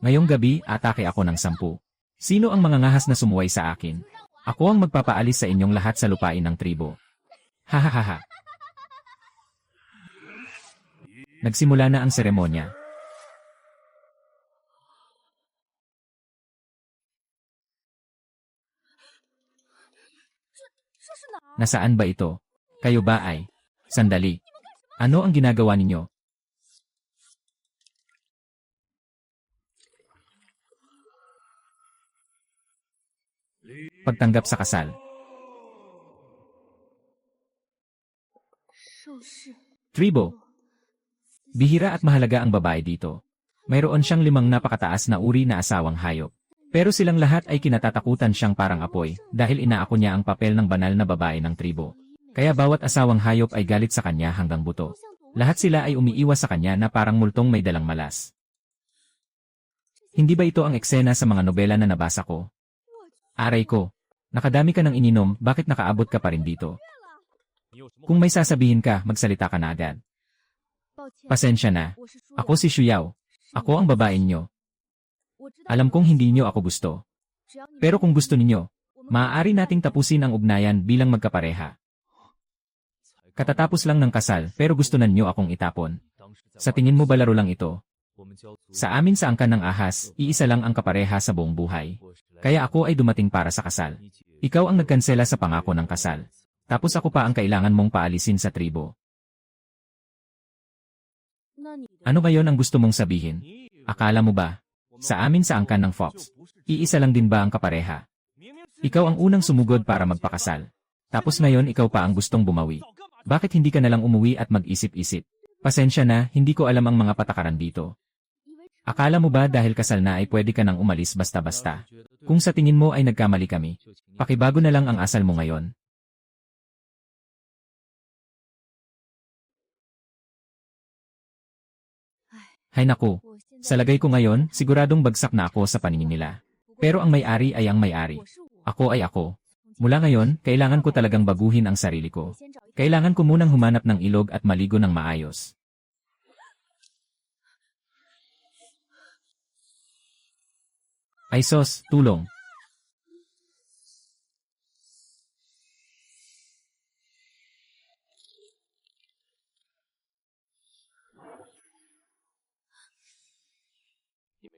Ngayong gabi, atake ako ng 10. Sino ang mangangahas na sumuway sa akin? Ako ang magpapaalis sa inyong lahat sa lupain ng tribo. Hahaha. Nagsimula na ang seremonya. Nasaan ba ito? Kayo ba ay? Sandali. Ano ang ginagawa ninyo? Pagtanggap sa kasal. Tribo. Bihira at mahalaga ang babae dito. Mayroon siyang 5 napakataas na uri na asawang hayop. Pero silang lahat ay kinatatakutan siyang parang apoy dahil inaako niya ang papel ng banal na babae ng tribo. Kaya bawat asawang hayop ay galit sa kanya hanggang buto. Lahat sila ay umiiwas sa kanya na parang multong may dalang malas. Hindi ba ito ang eksena sa mga nobela na nabasa ko? Aray ko, nakadami ka ng ininom, bakit nakaabot ka pa rin dito? Kung may sasabihin ka, magsalita ka na agad. Pasensya na. Ako si Shuyao. Ako ang babae niyo. Alam kong hindi niyo ako gusto. Pero kung gusto ninyo, maaari nating tapusin ang ugnayan bilang magkapareha. Katatapos lang ng kasal pero gusto na niyo akong itapon. Sa tingin mo ba laro lang ito? Sa amin sa angkan ng ahas, iisa lang ang kapareha sa buong buhay. Kaya ako ay dumating para sa kasal. Ikaw ang nagkansela sa pangako ng kasal. Tapos ako pa ang kailangan mong paalisin sa tribo. Ano ba yon ang gusto mong sabihin? Akala mo ba? Sa amin sa angkan ng Fox, iisa lang din ba ang kapareha? Ikaw ang unang sumugod para magpakasal. Tapos ngayon ikaw pa ang gustong bumawi. Bakit hindi ka nalang umuwi at mag-isip-isip? Pasensya na, hindi ko alam ang mga patakaran dito. Akala mo ba dahil kasal na ay pwede ka nang umalis basta-basta? Kung sa tingin mo ay nagkamali kami, pakibago na lang ang asal mo ngayon. Hay naku, sa lagay ko ngayon, siguradong bagsak na ako sa paningin nila. Pero ang may-ari ay ang may-ari. Ako ay ako. Mula ngayon, kailangan ko talagang baguhin ang sarili ko. Kailangan ko munang humanap ng ilog at maligo ng maayos. Ay sos, tulong.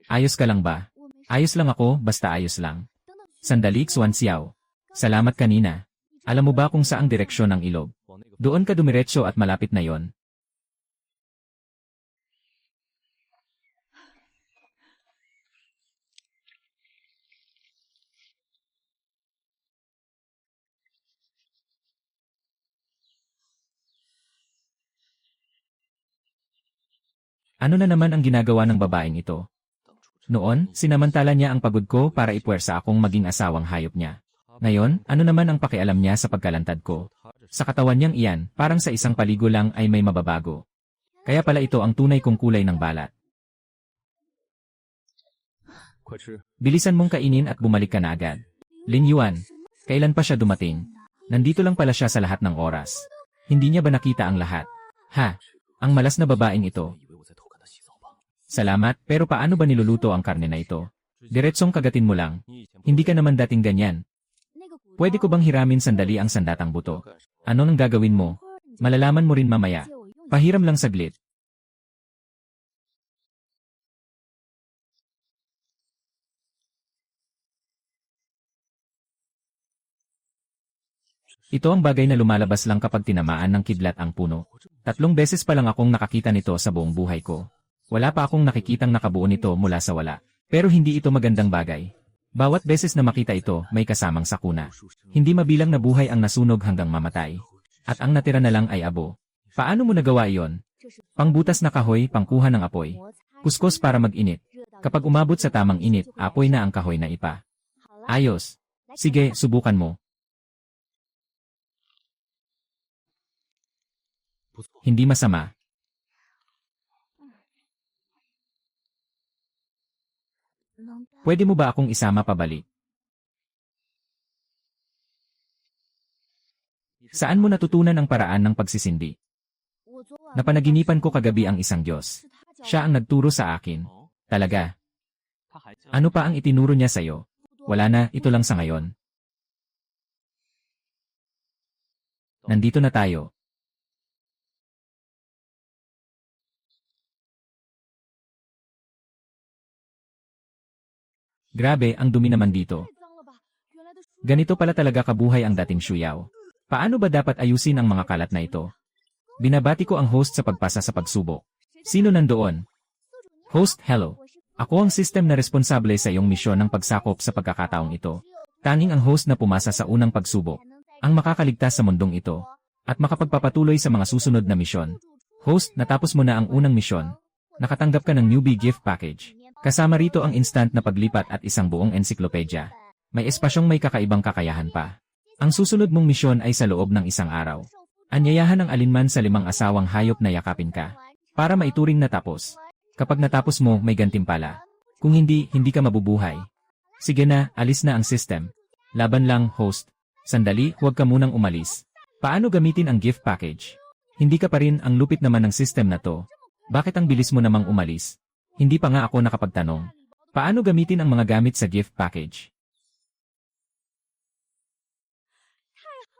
Ayos ka lang ba? Ayos lang ako, basta ayos lang. Sandali, Xuan Xiao. Salamat kanina. Alam mo ba kung saang direksyon ng ilog? Doon ka dumiretso at malapit na yon. Ano na naman ang ginagawa ng babaeng ito? Noon, sinamantala niya ang pagod ko para ipuwersa akong maging asawang hayop niya. Ngayon, ano naman ang pakialam niya sa pagkalantad ko? Sa katawan niyang iyan, parang sa isang paligo lang ay may mababago. Kaya pala ito ang tunay kong kulay ng balat. Bilisan mong kainin at bumalik ka na agad. Lin Yuan, kailan pa siya dumating? Nandito lang pala siya sa lahat ng oras. Hindi niya ba nakita ang lahat? Ha? Ang malas na babaeng ito. Salamat, pero paano ba niluluto ang karne na ito? Diretsong kagatin mo lang. Hindi ka naman dating ganyan. Pwede ko bang hiramin sandali ang sandatang buto? Ano nang gagawin mo? Malalaman mo rin mamaya. Pahiram lang saglit. Ito ang bagay na lumalabas lang kapag tinamaan ng kidlat ang puno. 3 beses pa lang akong nakakita nito sa buong buhay ko. Wala pa akong nakikitang nakabuo nito mula sa wala. Pero hindi ito magandang bagay. Bawat beses na makita ito, may kasamang sakuna. Hindi mabilang na buhay ang nasunog hanggang mamatay. At ang natira na lang ay abo. Paano mo nagawa iyon? Pangbutas na kahoy, pangkuha ng apoy. Kuskos para mag-init. Kapag umabot sa tamang init, apoy na ang kahoy na ipa. Ayos. Sige, subukan mo. Hindi masama. Pwede mo ba akong isama pabalik? Saan mo natutunan ang paraan ng pagsisindi? Napanaginipan ko kagabi ang isang Diyos. Siya ang nagturo sa akin. Talaga. Ano pa ang itinuro niya sa'yo? Wala na, ito lang sa ngayon. Nandito na tayo. Grabe, ang dumi naman dito. Ganito pala talaga kabuhay ang dating Shuyao. Paano ba dapat ayusin ang mga kalat na ito? Binabati ko ang host sa pagpasa sa pagsubok. Sino nandoon? Host, hello. Ako ang system na responsable sa iyong misyon ng pagsakop sa pagkakataong ito. Tanging ang host na pumasa sa unang pagsubok ang makakaligtas sa mundong ito at makapagpapatuloy sa mga susunod na misyon. Host, natapos mo na ang unang misyon. Nakatanggap ka ng newbie gift package. Kasama rito ang instant na paglipat at isang buong ensiklopedia. May espasyong may kakaibang kakayahan pa. Ang susunod mong misyon ay sa loob ng isang araw. Anyayahan ang alinman sa 5 asawang hayop na yakapin ka para maituring natapos. Kapag natapos mo, may gantimpala. Kung hindi, hindi ka mabubuhay. Sige na, alis na ang system. Laban lang, host. Sandali, huwag ka munang umalis. Paano gamitin ang gift package? Hindi ka pa rin, ang lupit naman ng system na to. Bakit ang bilis mo namang umalis? Hindi pa nga ako nakapagtanong. Paano gamitin ang mga gamit sa gift package?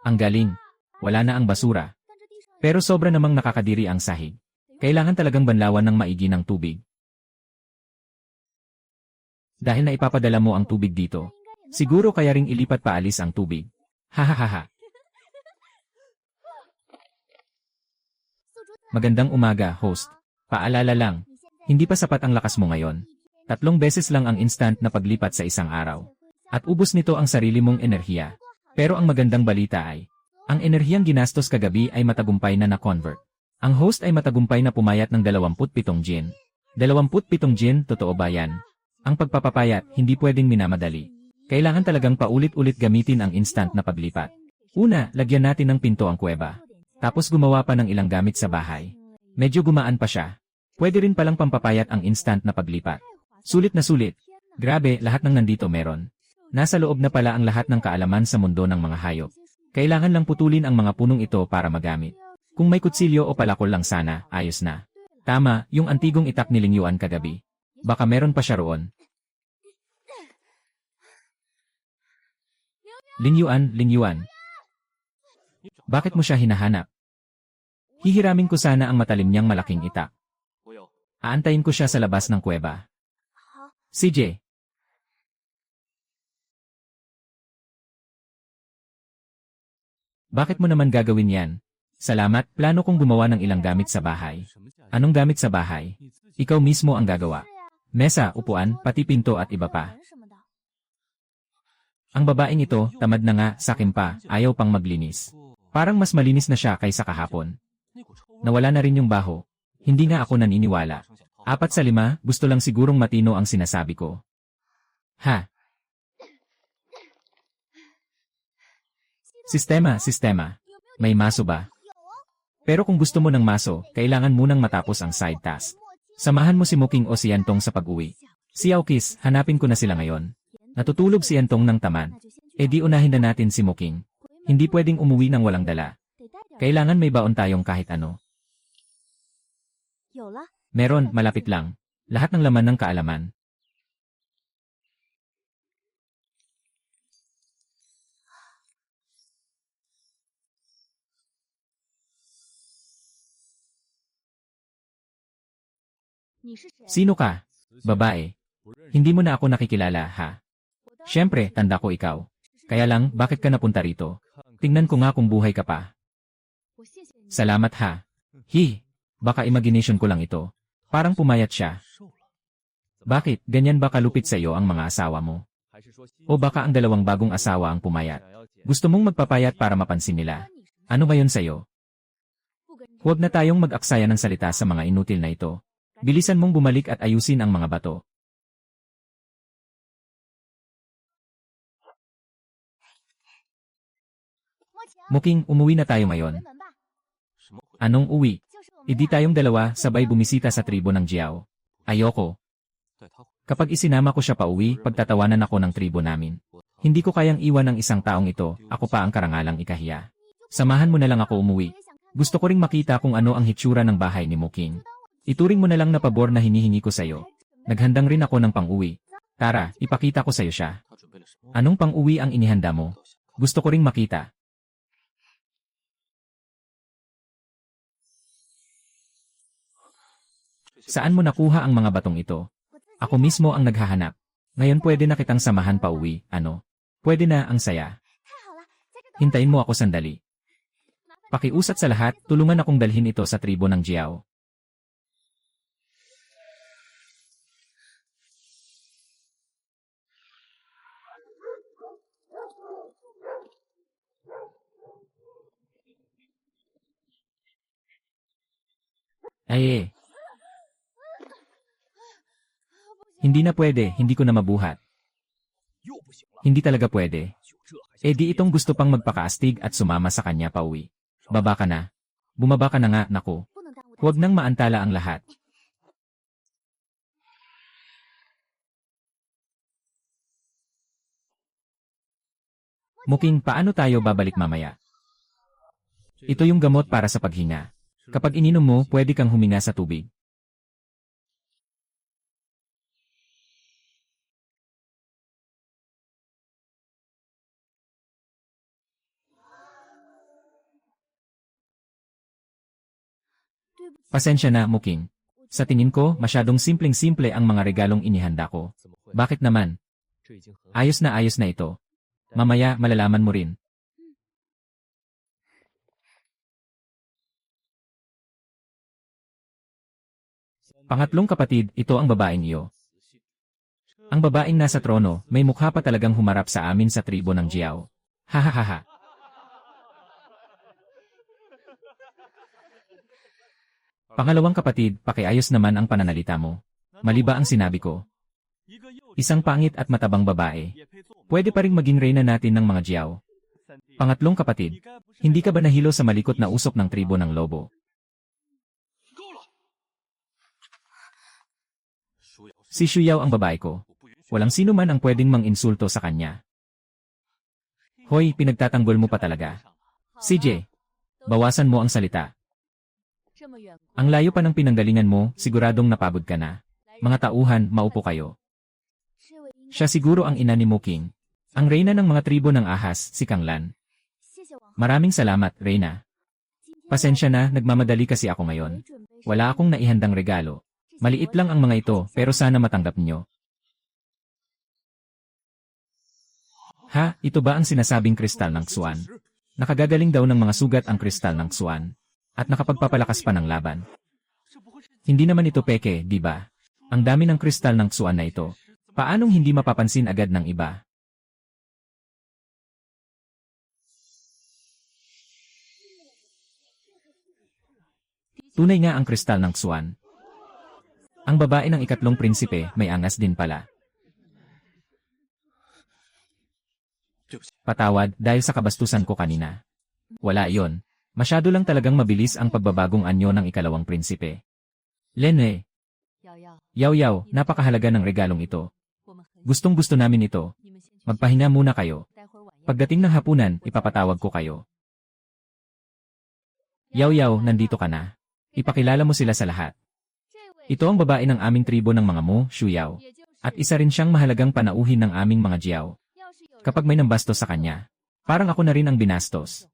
Ang galing. Wala na ang basura. Pero sobra namang nakakadiri ang sahig. Kailangan talagang banlawan ng maigi ng tubig. Dahil na ipapadala mo ang tubig dito, siguro kaya ring ilipat paalis ang tubig. Hahaha. Magandang umaga, host. Paalala lang, hindi pa sapat ang lakas mo ngayon. 3 beses lang ang instant na paglipat sa isang araw. At ubos nito ang sarili mong enerhiya. Pero ang magandang balita ay, ang enerhiyang ginastos kagabi ay matagumpay na na-convert. Ang host ay matagumpay na pumayat ng 27 gin. 27 gin, totoo ba yan? Ang pagpapapayat, hindi pwedeng minamadali. Kailangan talagang paulit-ulit gamitin ang instant na paglipat. Una, lagyan natin ng pinto ang kuweba. Tapos gumawa pa ng ilang gamit sa bahay. Medyo gumaan pa siya. Pwede rin palang pampapayat ang instant na paglipat. Sulit na sulit. Grabe, lahat ng nandito meron. Nasa loob na pala ang lahat ng kaalaman sa mundo ng mga hayop. Kailangan lang putulin ang mga punong ito para magamit. Kung may kutsilyo o palakol lang sana, ayos na. Tama, yung antigong itak ni Ling Yuan kagabi. Baka meron pa siya roon. Ling Yuan. Bakit mo siya hinahanap? Hihiramin ko sana ang matalim niyang malaking itak. Aantayin ko siya sa labas ng kuweba. CJ. Bakit mo naman gagawin yan? Salamat, plano kong gumawa ng ilang gamit sa bahay. Anong gamit sa bahay? Ikaw mismo ang gagawa. Mesa, upuan, pati pinto at iba pa. Ang babaeng ito, tamad na nga, sakin pa, ayaw pang maglinis. Parang mas malinis na siya kaysa kahapon. Nawala na rin yung baho. Hindi nga ako naniniwala. 4 sa 5, gusto lang sigurong matino ang sinasabi ko. Ha? Sistema. May maso ba? Pero kung gusto mo ng maso, kailangan munang matapos ang side task. Samahan mo si Muking o si Yantong sa pag-uwi. Si Aokis, hanapin ko na sila ngayon. Natutulog si Yantong ng tamad. E di unahin na natin si Muking. Hindi pwedeng umuwi ng walang dala. Kailangan may baon tayong kahit ano. Meron, malapit lang. Lahat ng laman ng kaalaman. Sino ka? Babae. Hindi mo na ako nakikilala, ha? Siyempre, tanda ko ikaw. Kaya lang, bakit ka napunta rito? Tingnan ko nga kung buhay ka pa. Salamat ha. Baka imagination ko lang ito. Parang pumayat siya. Bakit, ganyan ba kalupit sa iyo ang mga asawa mo? O baka ang 2 bagong asawa ang pumayat? Gusto mong magpapayat para mapansin nila? Ano ba yun sa'yo? Huwag na tayong mag-aksaya ng salita sa mga inutil na ito. Bilisan mong bumalik at ayusin ang mga bato. Muking, umuwi na tayo ngayon. Anong uwi? Hindi tayong 2 sabay bumisita sa tribo ng Jiao. Ayoko. Kapag isinama ko siya pa uwi, pagtatawanan ako ng tribo namin. Hindi ko kayang iwan ang isang taong ito, ako pa ang karangalang ikahiya. Samahan mo na lang ako umuwi. Gusto ko ring makita kung ano ang hitsura ng bahay ni Muking. Ituring mo na lang na pabor na hinihingi ko sa'yo. Naghandang rin ako ng pang-uwi. Tara, ipakita ko sa'yo siya. Anong pang-uwi ang inihanda mo? Gusto ko ring makita. Saan mo nakuha ang mga batong ito? Ako mismo ang naghahanap. Ngayon pwede na kitang samahan pa uwi, ano? Pwede na, ang saya. Hintayin mo ako sandali. Pakiusat sa lahat, tulungan akong dalhin ito sa tribo ng Jiao. Ay, hindi na pwede, hindi ko na mabuhat. Hindi talaga pwede. Eh di itong gusto pang magpakaastig at sumama sa kanya pauwi. Baba ka na. Bumaba ka na nga, naku. Huwag nang maantala ang lahat. Muking, paano tayo babalik mamaya? Ito yung gamot para sa paghinga. Kapag ininom mo, pwede kang huminga sa tubig. Pasensya na, Muking. Sa tingin ko, masyadong simpleng-simple ang mga regalong inihanda ko. Bakit naman? Ayos na ito. Mamaya, malalaman mo rin. Pangatlong kapatid, ito ang babaeng iyo. Ang babaeng nasa trono, may mukha pa talagang humarap sa amin sa tribo ng Jiao. Hahaha. Pangalawang kapatid, pakiayos naman ang pananalita mo. Mali ba ang sinabi ko? Isang pangit at matabang babae. Pwede pa ring maging reyna natin ng mga Jiao. Pangatlong kapatid, hindi ka ba nahilo sa malikot na usok ng tribo ng lobo? Si Shuyao ang babae ko. Walang sino man ang pwedeng mang-insulto sa kanya. Hoy, pinagtatanggol mo pa talaga. CJ, bawasan mo ang salita. Ang layo pa ng pinanggalingan mo, siguradong napabod ka na. Mga tauhan, maupo kayo. Siya siguro ang ina ni Muking. Ang reyna ng mga tribo ng ahas, si Kanglan. Maraming salamat, reyna. Pasensya na, nagmamadali kasi ako ngayon. Wala akong naihandang regalo. Maliit lang ang mga ito, pero sana matanggap niyo. Ha, ito ba ang sinasabing kristal ng Xuan? Nakagagaling daw ng mga sugat ang kristal ng Xuan. At nakapagpapalakas pa ng laban. Hindi naman ito peke, di ba? Ang dami ng kristal ng Xuan na ito. Paanong hindi mapapansin agad ng iba? Tunay nga ang kristal ng Xuan. Ang babae ng ikatlong prinsipe, may angas din pala. Patawad dahil sa kabastusan ko kanina. Wala iyon. Masyado lang talagang mabilis ang pagbabagong anyo ng ikalawang prinsipe. Lene. Yaw, napakahalaga ng regalong ito. Gustong-gusto namin ito. Magpahinga muna kayo. Pagdating ng hapunan, ipapatawag ko kayo. Yaw, nandito ka na. Ipakilala mo sila sa lahat. Ito ang babae ng aming tribo ng mga Mo, Shuyao. At isa rin siyang mahalagang panauhin ng aming mga Jiao. Kapag may nambastos sa kanya, parang ako na rin ang binastos.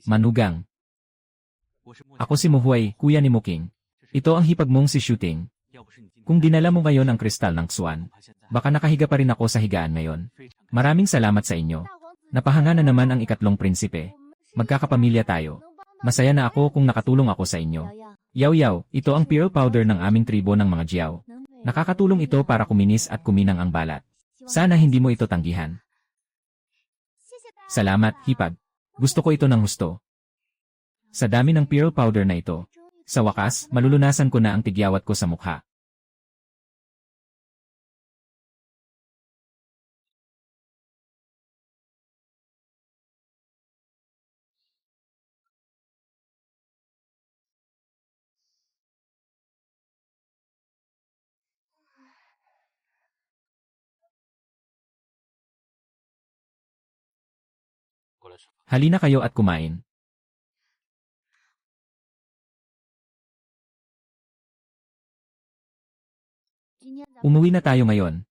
Manugang. Ako si Muhuay, kuya ni Muking. Ito ang hipag mong si Shooting. Kung dinala mo ngayon ang kristal ng Xuan, baka nakahiga pa rin ako sa higaan ngayon. Maraming salamat sa inyo. Napahanga na naman ang ikatlong prinsipe. Magkakapamilya tayo. Masaya na ako kung nakatulong ako sa inyo. Yaw, ito ang pearl powder ng aming tribo ng mga Jiao. Nakakatulong ito para kuminis at kuminang ang balat. Sana hindi mo ito tanggihan. Salamat, hipag. Gusto ko ito ng husto. Sa dami ng pearl powder na ito, sa wakas, malulunasan ko na ang tigyawat ko sa mukha. Halina kayo at kumain. Umuwi na tayo ngayon.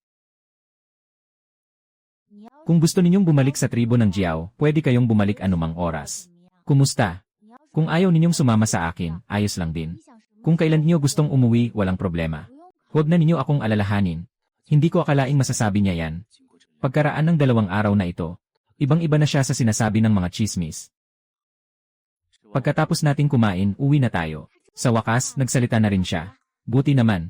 Kung gusto ninyong bumalik sa tribo ng Jiao, pwede kayong bumalik anumang oras. Kumusta? Kung ayaw ninyong sumama sa akin, ayos lang din. Kung kailan niyo gustong umuwi, walang problema. Huwag na ninyo akong alalahanin. Hindi ko akalaing masasabi niya yan. Pagkaraan ng 2 araw na ito, ibang-iba na siya sa sinasabi ng mga chismis. Pagkatapos nating kumain, uwi na tayo. Sa wakas, nagsalita na rin siya. Buti naman.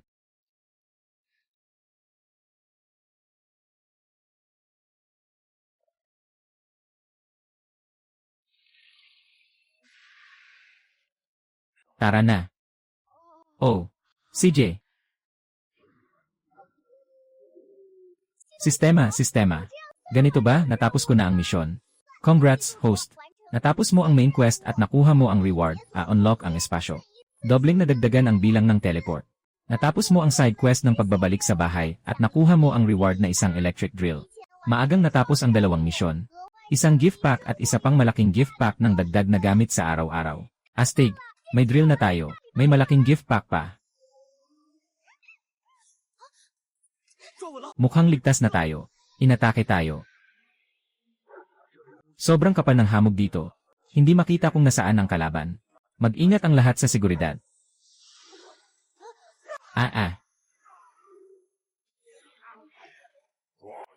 Tara na. Oh, CJ. Sistema. Ganito ba, natapos ko na ang misyon? Congrats, host. Natapos mo ang main quest at nakuha mo ang reward, unlock ang espasyo. Dobling nadagdagan ang bilang ng teleport. Natapos mo ang side quest ng pagbabalik sa bahay at nakuha mo ang reward na isang electric drill. Maagang natapos ang 2 misyon. Isang gift pack at isa pang malaking gift pack ng dagdag na gamit sa araw-araw. Astig, may drill na tayo, may malaking gift pack pa. Mukhang ligtas na tayo. Inatake tayo. Sobrang kapal ng hamog dito. Hindi makita kung nasaan ang kalaban. Mag-ingat ang lahat sa seguridad.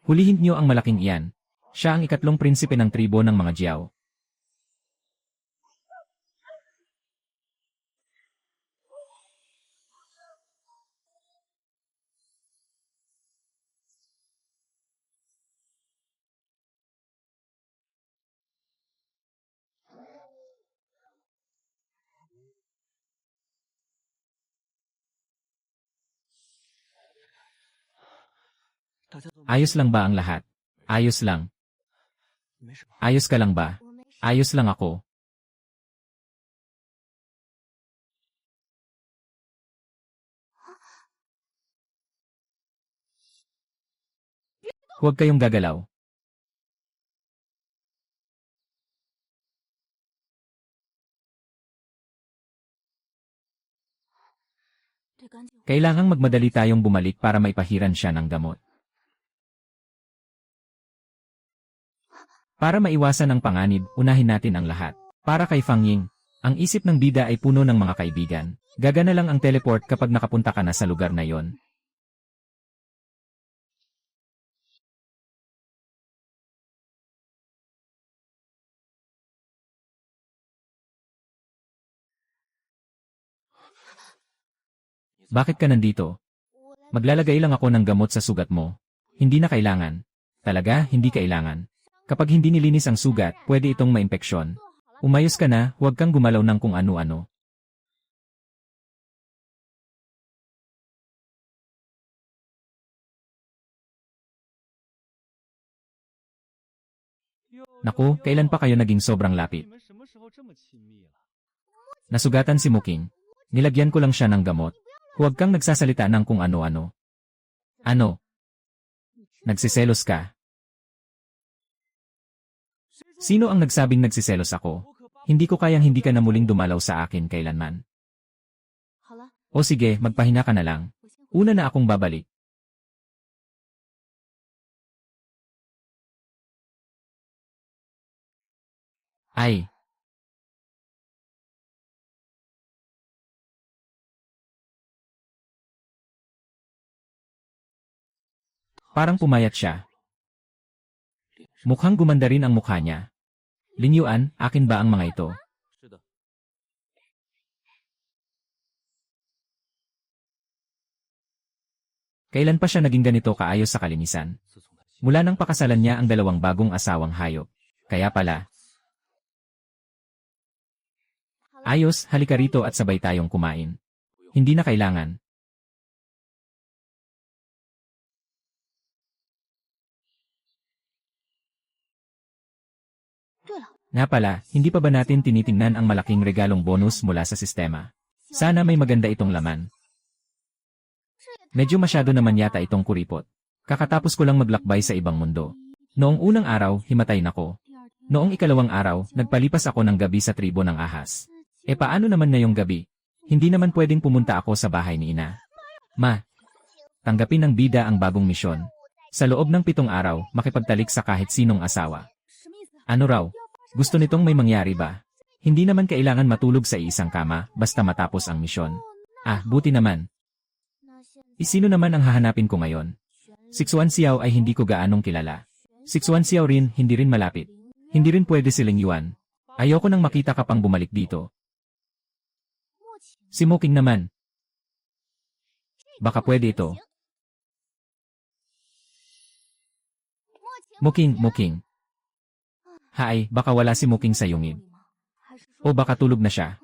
Hulihin niyo ang malaking iyan. Siya ang ikatlong prinsipe ng tribo ng mga Jiao. Ayos lang ba ang lahat? Ayos lang. Ayos ka lang ba? Ayos lang ako. Huwag kayong gagalaw. Kailangang magmadali tayong bumalik para maipahiran siya ng gamot. Para maiwasan ang panganib, unahin natin ang lahat. Para kay Fang Ying, ang isip ng bida ay puno ng mga kaibigan. Gagana lang ang teleport kapag nakapunta ka na sa lugar na yon. Bakit ka nandito? Maglalagay lang ako ng gamot sa sugat mo. Hindi na kailangan. Talaga, hindi kailangan. Kapag hindi nilinis ang sugat, pwede itong maimpeksyon. Umayos ka na, huwag kang gumalaw ng kung ano-ano. Naku, kailan pa kayo naging sobrang lapit? Nasugatan si Muking. Nilagyan ko lang siya ng gamot. Huwag kang nagsasalita ng kung ano-ano. Ano? Nagsiselos ka? Sino ang nagsabing nagsiselos ako? Hindi ko kayang hindi ka na muling dumalaw sa akin kailanman. O sige, magpahinga ka na lang. Una na akong babalik. Ay! Parang pumayat siya. Mukhang gumanda rin ang mukha niya. Ling Yuan, akin ba ang mga ito? Kailan pa siya naging ganito kaayos sa kalinisan? Mula nang pakasalan niya ang 2 bagong asawang hayop. Kaya pala. Ayos, halika rito at sabay tayong kumain. Hindi na kailangan. Nga pala, hindi pa ba natin tinitingnan ang malaking regalong bonus mula sa sistema? Sana may maganda itong laman. Medyo masyado naman yata itong kuripot. Kakatapos ko lang maglakbay sa ibang mundo. Noong unang araw, himatay nako. Noong ikalawang araw, nagpalipas ako ng gabi sa tribo ng ahas. E paano naman ngayong gabi? Hindi naman pwedeng pumunta ako sa bahay ni ina. Ma, tanggapin ng bida ang bagong misyon. Sa loob ng 7 araw, makipagtalik sa kahit sinong asawa. Ano raw? Gusto nitong may mangyari ba? Hindi naman kailangan matulog sa isang kama, basta matapos ang misyon. Ah, buti naman. Sino naman ang hahanapin ko ngayon? 6-1 Xiao ay hindi ko gaanong kilala. 6-1 Xiao rin, hindi rin malapit. Hindi rin pwede si Ling Yuan. Ayoko nang makita ka pang bumalik dito. Si Muking naman. Baka pwede ito. Muking. Hay, baka wala si Muking sa yungib. O baka tulog na siya.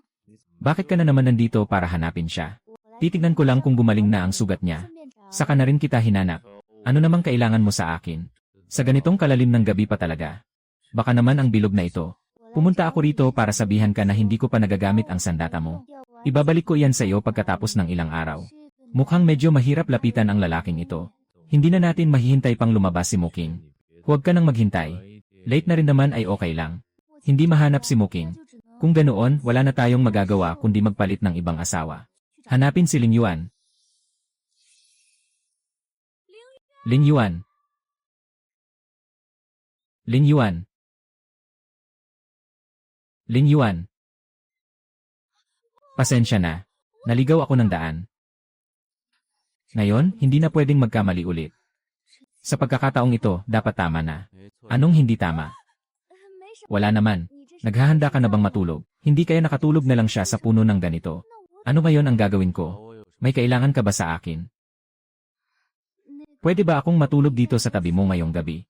Bakit ka na naman nandito para hanapin siya? Titignan ko lang kung gumaling na ang sugat niya. Saka na rin kita hinanap. Ano namang kailangan mo sa akin? Sa ganitong kalalim ng gabi pa talaga. Baka naman ang bilog na ito. Pumunta ako rito para sabihan ka na hindi ko pa nagagamit ang sandata mo. Ibabalik ko iyan sa iyo pagkatapos ng ilang araw. Mukhang medyo mahirap lapitan ang lalaking ito. Hindi na natin mahihintay pang lumabas si Muking. Huwag ka nang maghintay. Late na rin naman ay okay lang. Hindi mahanap si Muking. Kung ganoon, wala na tayong magagawa kundi magpalit ng ibang asawa. Hanapin si Ling Yuan. Ling Yuan. Ling Yuan. Ling Yuan. Pasensya na. Naligaw ako ng daan. Ngayon, hindi na pwedeng magkamali ulit. Sa pagkakataong ito, dapat tama na. Anong hindi tama? Wala naman. Naghahanda ka na bang matulog? Hindi kaya nakatulog na lang siya sa puno ng ganito. Ano ngayon ang gagawin ko? May kailangan ka ba sa akin? Pwede ba akong matulog dito sa tabi mo ngayong gabi?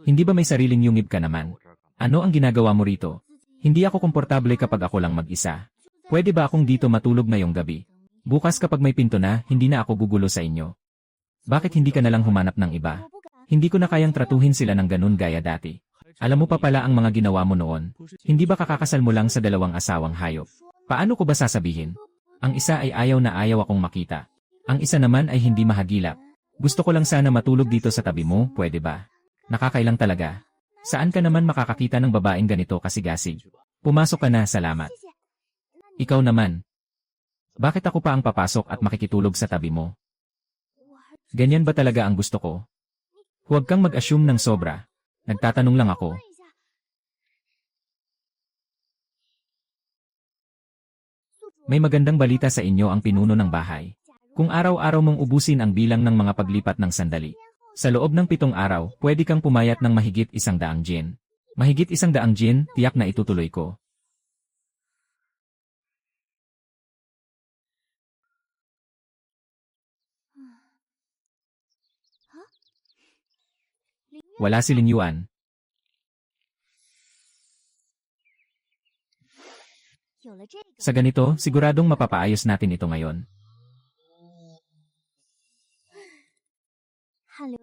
Hindi ba may sariling yungib ka naman? Ano ang ginagawa mo rito? Hindi ako komportable kapag ako lang mag-isa. Pwede ba akong dito matulog ngayong gabi? Bukas kapag may pinto na, hindi na ako gugulo sa inyo. Bakit hindi ka nalang humanap ng iba? Hindi ko na kayang tratuhin sila ng ganun gaya dati. Alam mo pa pala ang mga ginawa mo noon. Hindi ba kakakasal mo lang sa 2 asawang hayop? Paano ko ba sasabihin? Ang isa ay ayaw na ayaw akong makita. Ang isa naman ay hindi mahagilap. Gusto ko lang sana matulog dito sa tabi mo, pwede ba? Nakakailang talaga. Saan ka naman makakakita ng babaeng ganito kasigasig? Pumasok ka na, salamat. Ikaw naman. Bakit ako pa ang papasok at makikitulog sa tabi mo? Ganyan ba talaga ang gusto ko? Huwag kang mag-assume ng sobra. Nagtatanong lang ako. May magandang balita sa inyo ang pinuno ng bahay. Kung araw-araw mong ubusin ang bilang ng mga paglipat ng sandali, sa loob ng 7 araw, pwede kang pumayat ng mahigit 100 yen. Mahigit 100 yen, tiyak na itutuloy ko. Wala si Ling Yuan. Sa ganito, siguradong mapapaayos natin ito ngayon.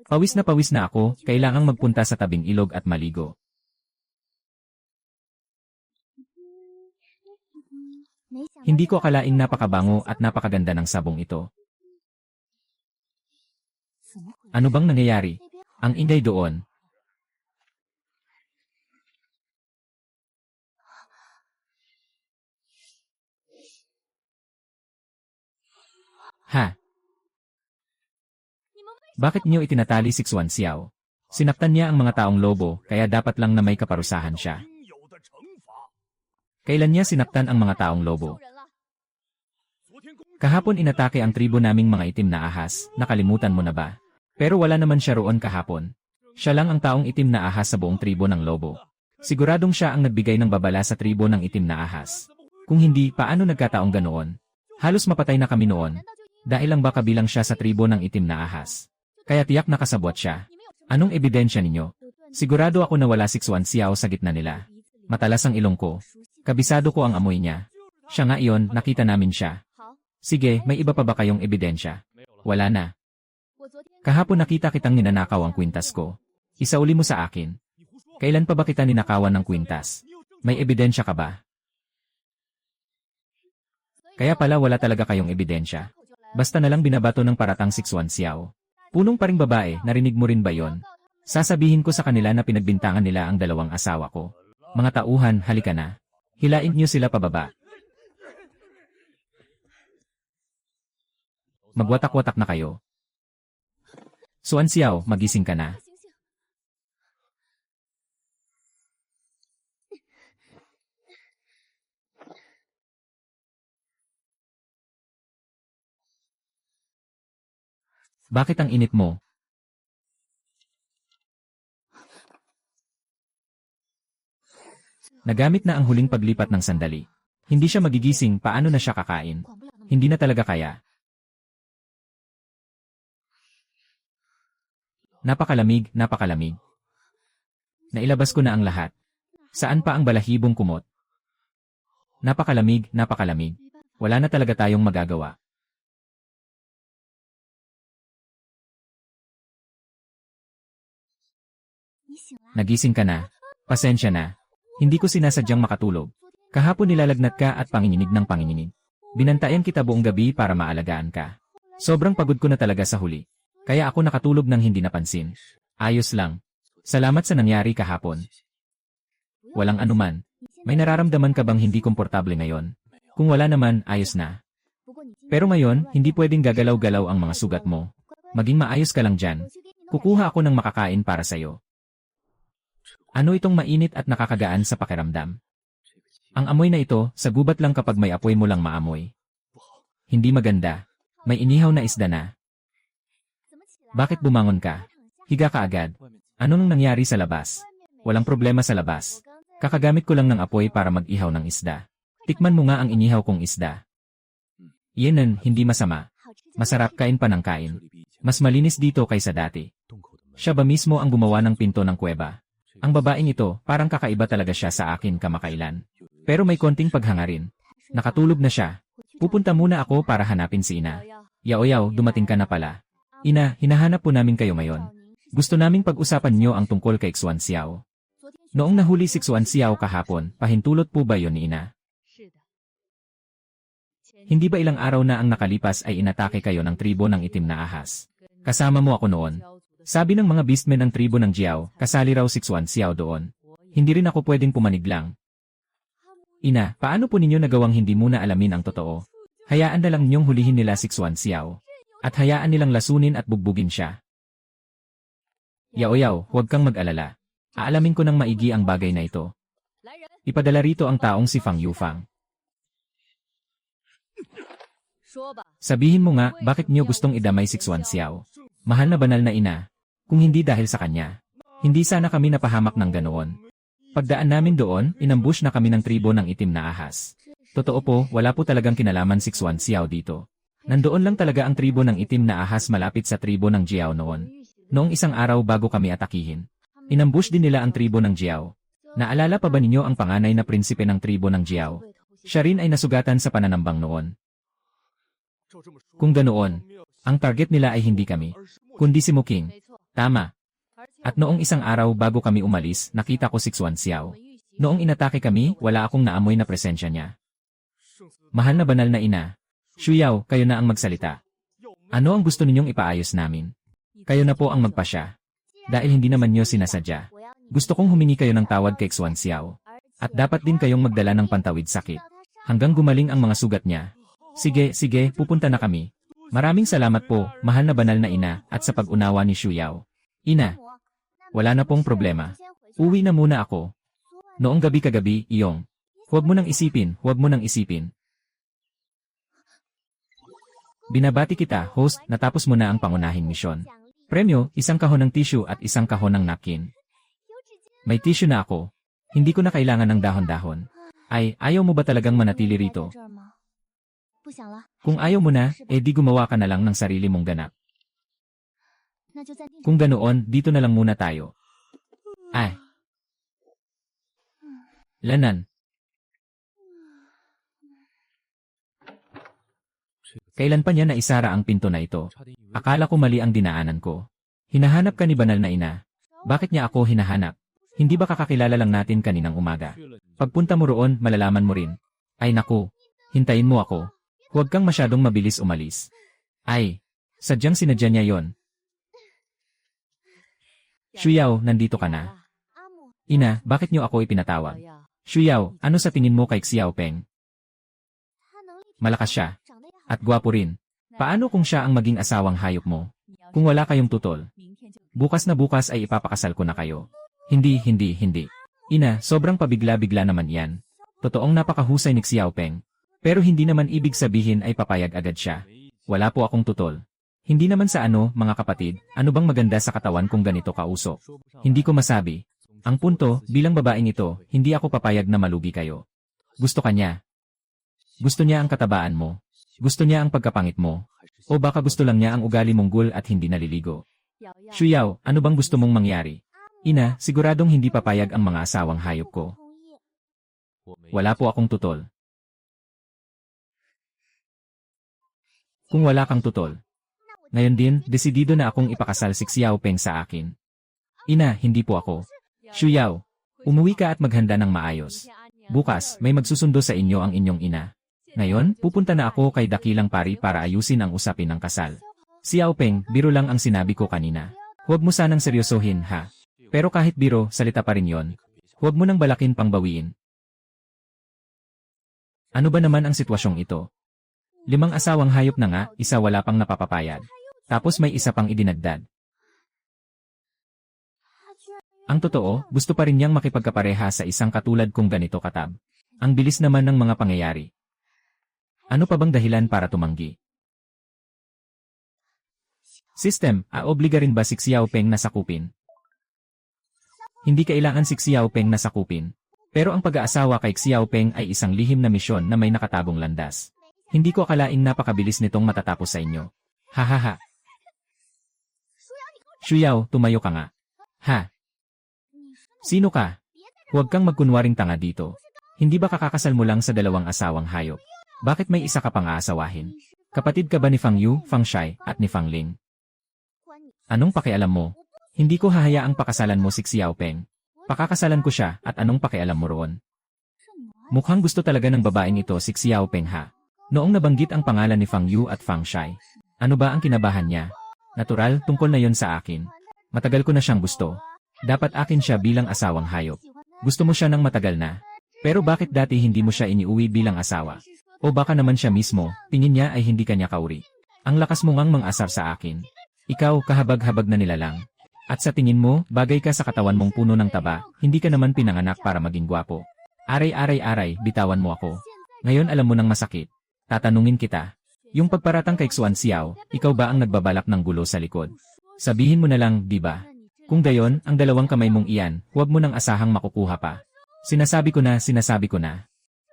Pawis na ako, kailangang magpunta sa tabing ilog at maligo. Hindi ko akalaing napakabango at napakaganda ng sabong ito. Ano bang nangyayari? Ang ingay doon. Ha? Bakit niyo itinatali 6-1 Xiao? Sinaktan niya ang mga taong lobo, kaya dapat lang na may kaparusahan siya. Kailan niya sinaktan ang mga taong lobo? Kahapon inatake ang tribo naming mga itim na ahas, nakalimutan mo na ba? Pero wala naman siya roon kahapon. Siya lang ang taong itim na ahas sa buong tribo ng lobo. Siguradong siya ang nagbigay ng babala sa tribo ng itim na ahas. Kung hindi, paano nagkataong ganoon? Halos mapatay na kami noon. Dahil lang baka bilang siya sa tribo ng itim na ahas. Kaya tiyak nakasabwat siya. Anong ebidensya ninyo? Sigurado ako na wala 6-1 Xiao sa gitna nila. Matalas ang ilong ko. Kabisado ko ang amoy niya. Siya nga iyon, nakita namin siya. Sige, may iba pa ba kayong ebidensya? Wala na. Kahapon nakita kitang ninanakaw ang kwintas ko. Isauli mo sa akin. Kailan pa ba kita ninakawan ng kwintas? May ebidensya ka ba? Kaya pala wala talaga kayong ebidensya. Basta nalang binabato ng paratang 6-1 Xiao. Punong paring babae, narinig mo rin ba yon? Sasabihin ko sa kanila na pinagbintangan nila ang dalawang asawa ko. Mga tauhan, halika na. Hilain niyo sila pababa. Magwatak-watak na kayo. Suan Xiao, magising ka na. Bakit ang init mo? Nagamit na ang huling paglipat ng sandali. Hindi siya magigising, paano na siya kakain? Hindi na talaga kaya. Napakalamig, napakalamig. Nailabas ko na ang lahat. Saan pa ang balahibong kumot? Napakalamig, napakalamig. Wala na talaga tayong magagawa. Nagising ka na. Pasensya na. Hindi ko sinasadyang makatulog. Kahapon nilalagnat ka at panginginig ng panginginig. Binantayan kita buong gabi para maalagaan ka. Sobrang pagod ko na talaga sa huli. Kaya ako nakatulog ng hindi napansin. Ayos lang. Salamat sa nangyari kahapon. Walang anuman. May nararamdaman ka bang hindi komportable ngayon? Kung wala naman, ayos na. Pero ngayon, hindi pwedeng gagalaw-galaw ang mga sugat mo. Maging maayos ka lang dyan. Kukuha ako ng makakain para sa'yo. Ano itong mainit at nakakagaan sa pakiramdam? Ang amoy na ito, sa gubat lang kapag may apoy mo lang maamoy. Hindi maganda. May inihaw na isda na. Bakit bumangon ka? Higa ka agad. Anong nangyari sa labas? Walang problema sa labas. Kakagamit ko lang ng apoy para mag-ihaw ng isda. Tikman mo nga ang inihaw kong isda. Yenan, hindi masama. Masarap, kain pa ng kain. Mas malinis dito kaysa dati. Siya ba mismo ang gumawa ng pinto ng kuweba? Ang babaeng ito, parang kakaiba talaga siya sa akin kamakailan. Pero may konting paghangarin. Nakatulog na siya. Pupunta muna ako para hanapin si Ina. Yaoyaw, dumating ka na pala. Ina, hinahanap po namin kayo ngayon. Gusto naming pag-usapan niyo ang tungkol kay Xuan Xiao. Noong nahuli si Xuan Xiao kahapon, pahintulot po ba yon ni Ina? Hindi ba ilang araw na ang nakalipas ay inatake kayo ng tribo ng itim na ahas? Kasama mo ako noon. Sabi ng mga beastmen ng tribo ng Jiao, kasali raw si Xuan Xiao doon. Hindi rin ako pwedeng pumanig lang. Ina, paano po ninyo nagawang hindi muna alamin ang totoo? Hayaan na lang ninyong hulihin nila si Xuan Xiao. At hayaan nilang lasunin at bugbugin siya. Yaoyaw, huwag kang mag-alala. Aalamin ko ng maigi ang bagay na ito. Ipadala rito ang taong si Fang Yufang. Sabihin mo nga, bakit niyo gustong idamay si Xuan Xiao? Mahal na banal na ina. Kung hindi dahil sa kanya, hindi sana kami napahamak ng ganoon. Pagdaan namin doon, inambush na kami ng tribo ng itim na ahas. Totoo po, wala po talagang kinalaman si Xuan Xiao dito. Nandoon lang talaga ang tribo ng itim na ahas malapit sa tribo ng Jiao noon. Noong isang araw bago kami atakihin, inambush din nila ang tribo ng Jiao. Naalala pa ba ninyo ang panganay na prinsipe ng tribo ng Jiao? Siya rin ay nasugatan sa pananambang noon. Kung ganoon, ang target nila ay hindi kami, kundi si Muking. Tama. At noong isang araw bago kami umalis, nakita ko si Xuan Xiao. Noong inatake kami, wala akong naamoy na presensya niya. Mahal na banal na ina. Shuyao, kayo na ang magsalita. Ano ang gusto ninyong ipaayos namin? Kayo na po ang magpasya. Dahil hindi naman niyo sinasadya. Gusto kong humingi kayo ng tawad kay Xuan Xiao. At dapat din kayong magdala ng pantawid sakit. Hanggang gumaling ang mga sugat niya. Sige, sige, pupunta na kami. Maraming salamat po, mahal na banal na ina, at sa pag-unawa ni Shuyao. Ina, wala na pong problema. Uwi na muna ako. Noong gabi kagabi, iyong. Huwag mo nang isipin, huwag mo nang isipin. Binabati kita, host, natapos mo na ang pangunahing misyon. Premyo, isang kahon ng tissue at isang kahon ng napkin. May tissue na ako. Hindi ko na kailangan ng dahon-dahon. Ay, ayaw mo ba talagang manatili rito? Kung ayaw mo na, di gumawa ka na lang ng sarili mong ganap. Kung ganoon, dito na lang muna tayo. Ay. Lanan. Kailan pa niya naisara ang pinto na ito? Akala ko mali ang dinaanan ko. Hinahanap ka ni banal na ina. Bakit niya ako hinahanap? Hindi ba kakakilala lang natin kaninang umaga? Pagpunta mo roon, malalaman mo rin. Ay naku, hintayin mo ako. Huwag kang masyadong mabilis umalis. Ay, sadyang sinadya niya yon. Shuyao, nandito ka na. Ina, bakit niyo ako ipinatawag? Shuyao, ano sa tingin mo kay Xiaopeng? Malakas siya. At gwapo rin. Paano kung siya ang maging asawang hayop mo? Kung wala kayong tutol. Bukas na bukas ay ipapakasal ko na kayo. Hindi. Ina, sobrang pabigla-bigla naman yan. Totoong napakahusay ni Xiaopeng. Pero hindi naman ibig sabihin ay papayag agad siya. Wala po akong tutol. Hindi naman sa mga kapatid, ano bang maganda sa katawan kung ganito kausok? Hindi ko masabi. Ang punto, bilang babaeng ito, hindi ako papayag na malugi kayo. Gusto ka niya. Gusto niya ang katabaan mo. Gusto niya ang pagkapangit mo. O baka gusto lang niya ang ugali mong gul at hindi naliligo. Shuyao, ano bang gusto mong mangyari? Ina, siguradong hindi papayag ang mga asawang hayop ko. Wala po akong tutol. Kung wala kang tutol. Ngayon din, desidido na akong ipakasal si Xiaopeng sa akin. Ina, hindi po ako. Shuyao, umuwi ka at maghanda ng maayos. Bukas, may magsusundo sa inyo ang inyong ina. Ngayon, pupunta na ako kay dakilang pari para ayusin ang usapin ng kasal. Xiaopeng, biro lang ang sinabi ko kanina. Huwag mo sanang seryosohin, ha? Pero kahit biro, salita pa rin yon. Huwag mo nang balakin pang bawiin. Ano ba naman ang sitwasyong ito? 5 asawang hayop na nga, isa wala pang napapapayag. Tapos may isa pang idinagdag. Ang totoo, gusto pa rin niyang makipagkapareha sa isang katulad kong ganito katab. Ang bilis naman ng mga pangyayari. Ano pa bang dahilan para tumanggi? System, aobliga rin ba si Xiaopeng na sakupin? Hindi kailangan si Xiaopeng na sakupin. Pero ang pag-aasawa kay Xiaopeng ay isang lihim na misyon na may nakatagong landas. Hindi ko akalaing napakabilis nitong matatapos sa inyo. Hahaha. Shuyao, tumayo ka nga. Ha? Sino ka? Huwag kang magkunwaring tanga dito. Hindi ba kakakasal mo lang sa 2 asawang hayop? Bakit may isa ka pang aasawahin? Kapatid ka ba ni Fang Yu, Fang Shai, at ni Fang Ling? Anong pakialam mo? Hindi ko hahayaang pakasalan mo si Xiaopeng. Pakakasalan ko siya at anong pakialam mo roon? Mukhang gusto talaga ng babaeng ito si Xiaopeng ha. Noong nabanggit ang pangalan ni Fang Yu at Fang Shai, ano ba ang kinabahan niya? Natural, tungkol na yon sa akin. Matagal ko na siyang gusto. Dapat akin siya bilang asawang hayop. Gusto mo siya ng matagal na. Pero bakit dati hindi mo siya iniuwi bilang asawa? O baka naman siya mismo, tingin niya ay hindi kanya kauri. Ang lakas mo ngang mang-asar sa akin. Ikaw, kahabag-habag na nilalang. At sa tingin mo, bagay ka sa katawan mong puno ng taba, hindi ka naman pinanganak para maging gwapo. Aray, bitawan mo ako. Ngayon alam mo nang masakit. Tatanungin kita. Yung pagparatang kay Xuan Xiao, ikaw ba ang nagbabalak ng gulo sa likod? Sabihin mo na lang, di ba? Kung gayon, ang 2 kamay mong iyan, huwag mo nang asahang makukuha pa. Sinasabi ko na.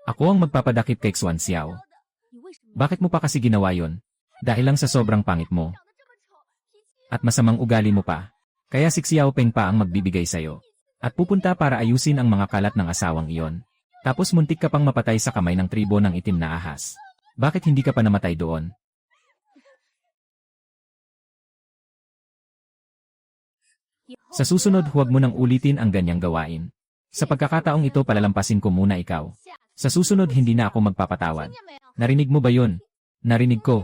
Ako ang magpapadakip kay Xuan Xiao. Bakit mo pa kasi ginawa yon? Dahil lang sa sobrang pangit mo. At masamang ugali mo pa. Kaya si Xiaopeng pa ang magbibigay sa'yo. At pupunta para ayusin ang mga kalat ng asawang iyon. Tapos muntik ka pang mapatay sa kamay ng tribo ng itim na ahas. Bakit hindi ka pa namatay doon? Sa susunod huwag mo nang ulitin ang ganyang gawain. Sa pagkakataong ito palalampasin ko muna ikaw. Sa susunod hindi na ako magpapatawad. Narinig mo ba yun? Narinig ko.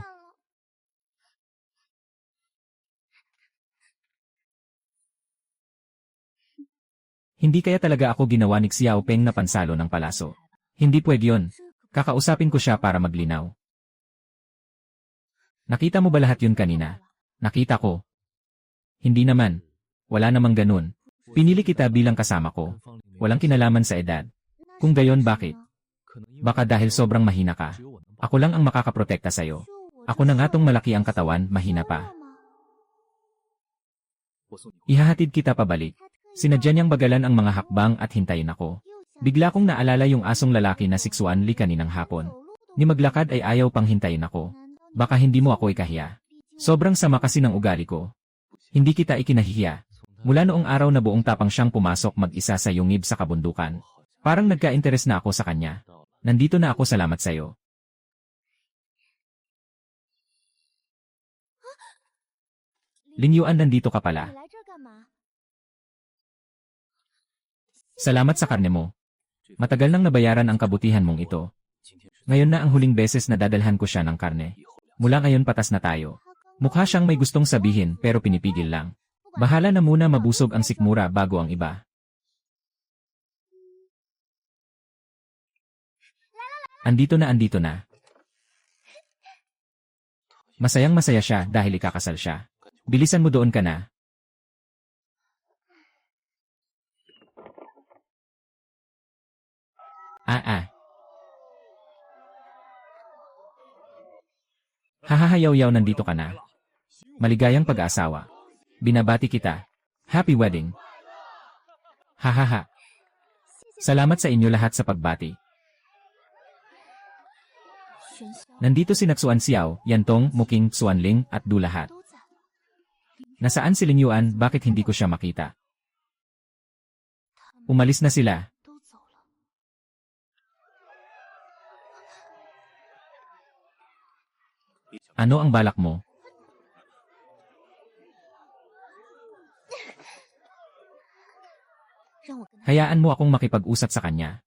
Hindi kaya talaga ako ginawa ni Xiaopeng na pansalo ng palaso. Hindi pwede yun. Kakausapin ko siya para maglinaw. Nakita mo ba lahat yun kanina? Nakita ko. Hindi naman. Wala namang ganun. Pinili kita bilang kasama ko. Walang kinalaman sa edad. Kung gayon bakit? Baka dahil sobrang mahina ka. Ako lang ang makakaprotekta sa'yo. Ako na nga tong malaki ang katawan, mahina pa. Ihahatid kita pabalik. Sinadya niyang bagalan ang mga hakbang at hintayin ako. Bigla kong naalala yung asong lalaki na si Xuan Li kaninang hapon. Ni maglakad ay ayaw pang hintayin ako. Baka hindi mo ako ikahiya. Sobrang sama kasi ng ugali ko. Hindi kita ikinahihiya. Mula noong araw na buong tapang siyang pumasok mag-isa sa yungib sa kabundukan. Parang nagka-interes na ako sa kanya. Nandito na ako, salamat sa'yo. Lingyuan, nandito ka pala. Salamat sa karne mo. Matagal nang nabayaran ang kabutihan mong ito. Ngayon na ang huling beses na dadalhan ko siya ng karne. Mula ngayon patas na tayo. Mukha siyang may gustong sabihin pero pinipigil lang. Bahala na muna mabusog ang sikmura bago ang iba. Andito na. Masayang masaya siya dahil ikakasal siya. Bilisan mo doon ka na. Hahahayaw-yaw nandito ka na. Maligayang pag-aasawa. Binabati kita. Happy wedding. Hahaha. Salamat sa inyo lahat sa pagbati. Nandito si Natsuan Xiao, Yantong, Muking, Xuanling, at Du lahat. Nasaan si Ling Yuan, bakit hindi ko siya makita? Umalis na sila. Ano ang balak mo? Hayaan mo akong makipag-usap sa kanya.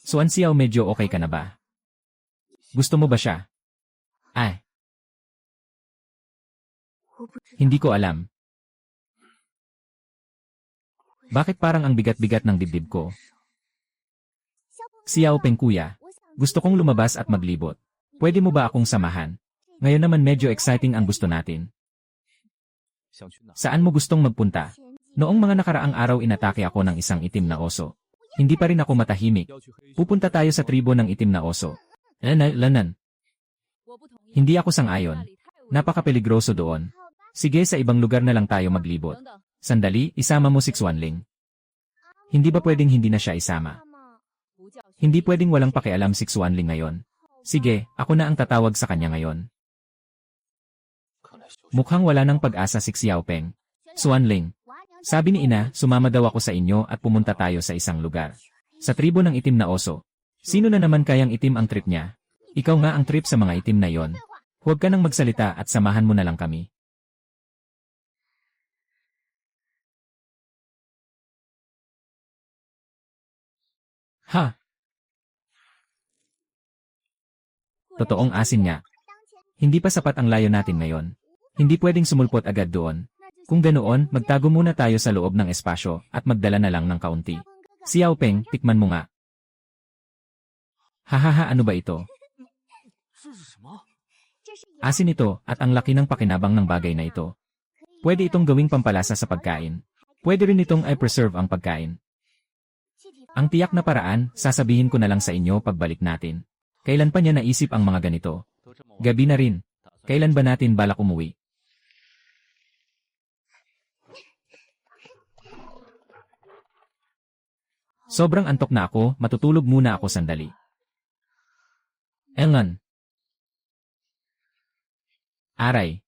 Xuan Xiao, medyo okay ka na ba? Gusto mo ba siya? Hindi ko alam. Bakit parang ang bigat-bigat ng dibdib ko? Xiao Peng kuya, gusto kong lumabas at maglibot. Pwede mo ba akong samahan? Ngayon naman medyo exciting ang gusto natin. Saan mo gustong magpunta? Noong mga nakaraang araw inatake ako ng isang itim na oso. Hindi pa rin ako matahimik. Pupunta tayo sa tribo ng itim na oso. Lanan. Hindi ako sang-ayon. Napaka-peligroso doon. Sige, sa ibang lugar na lang tayo maglibot. Sandali, isama mo si Xuanling. Hindi ba pwedeng hindi na siya isama? Hindi pwedeng walang pakialam si Xuanling ngayon. Sige, ako na ang tatawag sa kanya ngayon. Mukhang wala ng pag-asa si Xiaopeng. Xuanling. Sabi ni Ina, sumama daw ako sa inyo at pumunta tayo sa isang lugar. Sa tribo ng itim na oso. Sino na naman kayang itim ang trip niya? Ikaw nga ang trip sa mga itim na yon. Huwag ka nang magsalita at samahan mo na lang kami. Ha? Totoong asin nga. Hindi pa sapat ang layo natin ngayon. Hindi pwedeng sumulpot agad doon. Kung ganoon, magtago muna tayo sa loob ng espasyo at magdala na lang ng kaunti. Xiaopeng, tikman mo nga. Hahaha, ano ba ito? Asin ito at ang laki ng pakinabang ng bagay na ito. Pwede itong gawing pampalasa sa pagkain. Pwede rin itong i-preserve ang pagkain. Ang tiyak na paraan, sasabihin ko na lang sa inyo pagbalik natin. Kailan pa niya naisip ang mga ganito? Gabi na rin. Kailan ba natin balak umuwi? Sobrang antok na ako, matutulog muna ako sandali. Engan. Aray.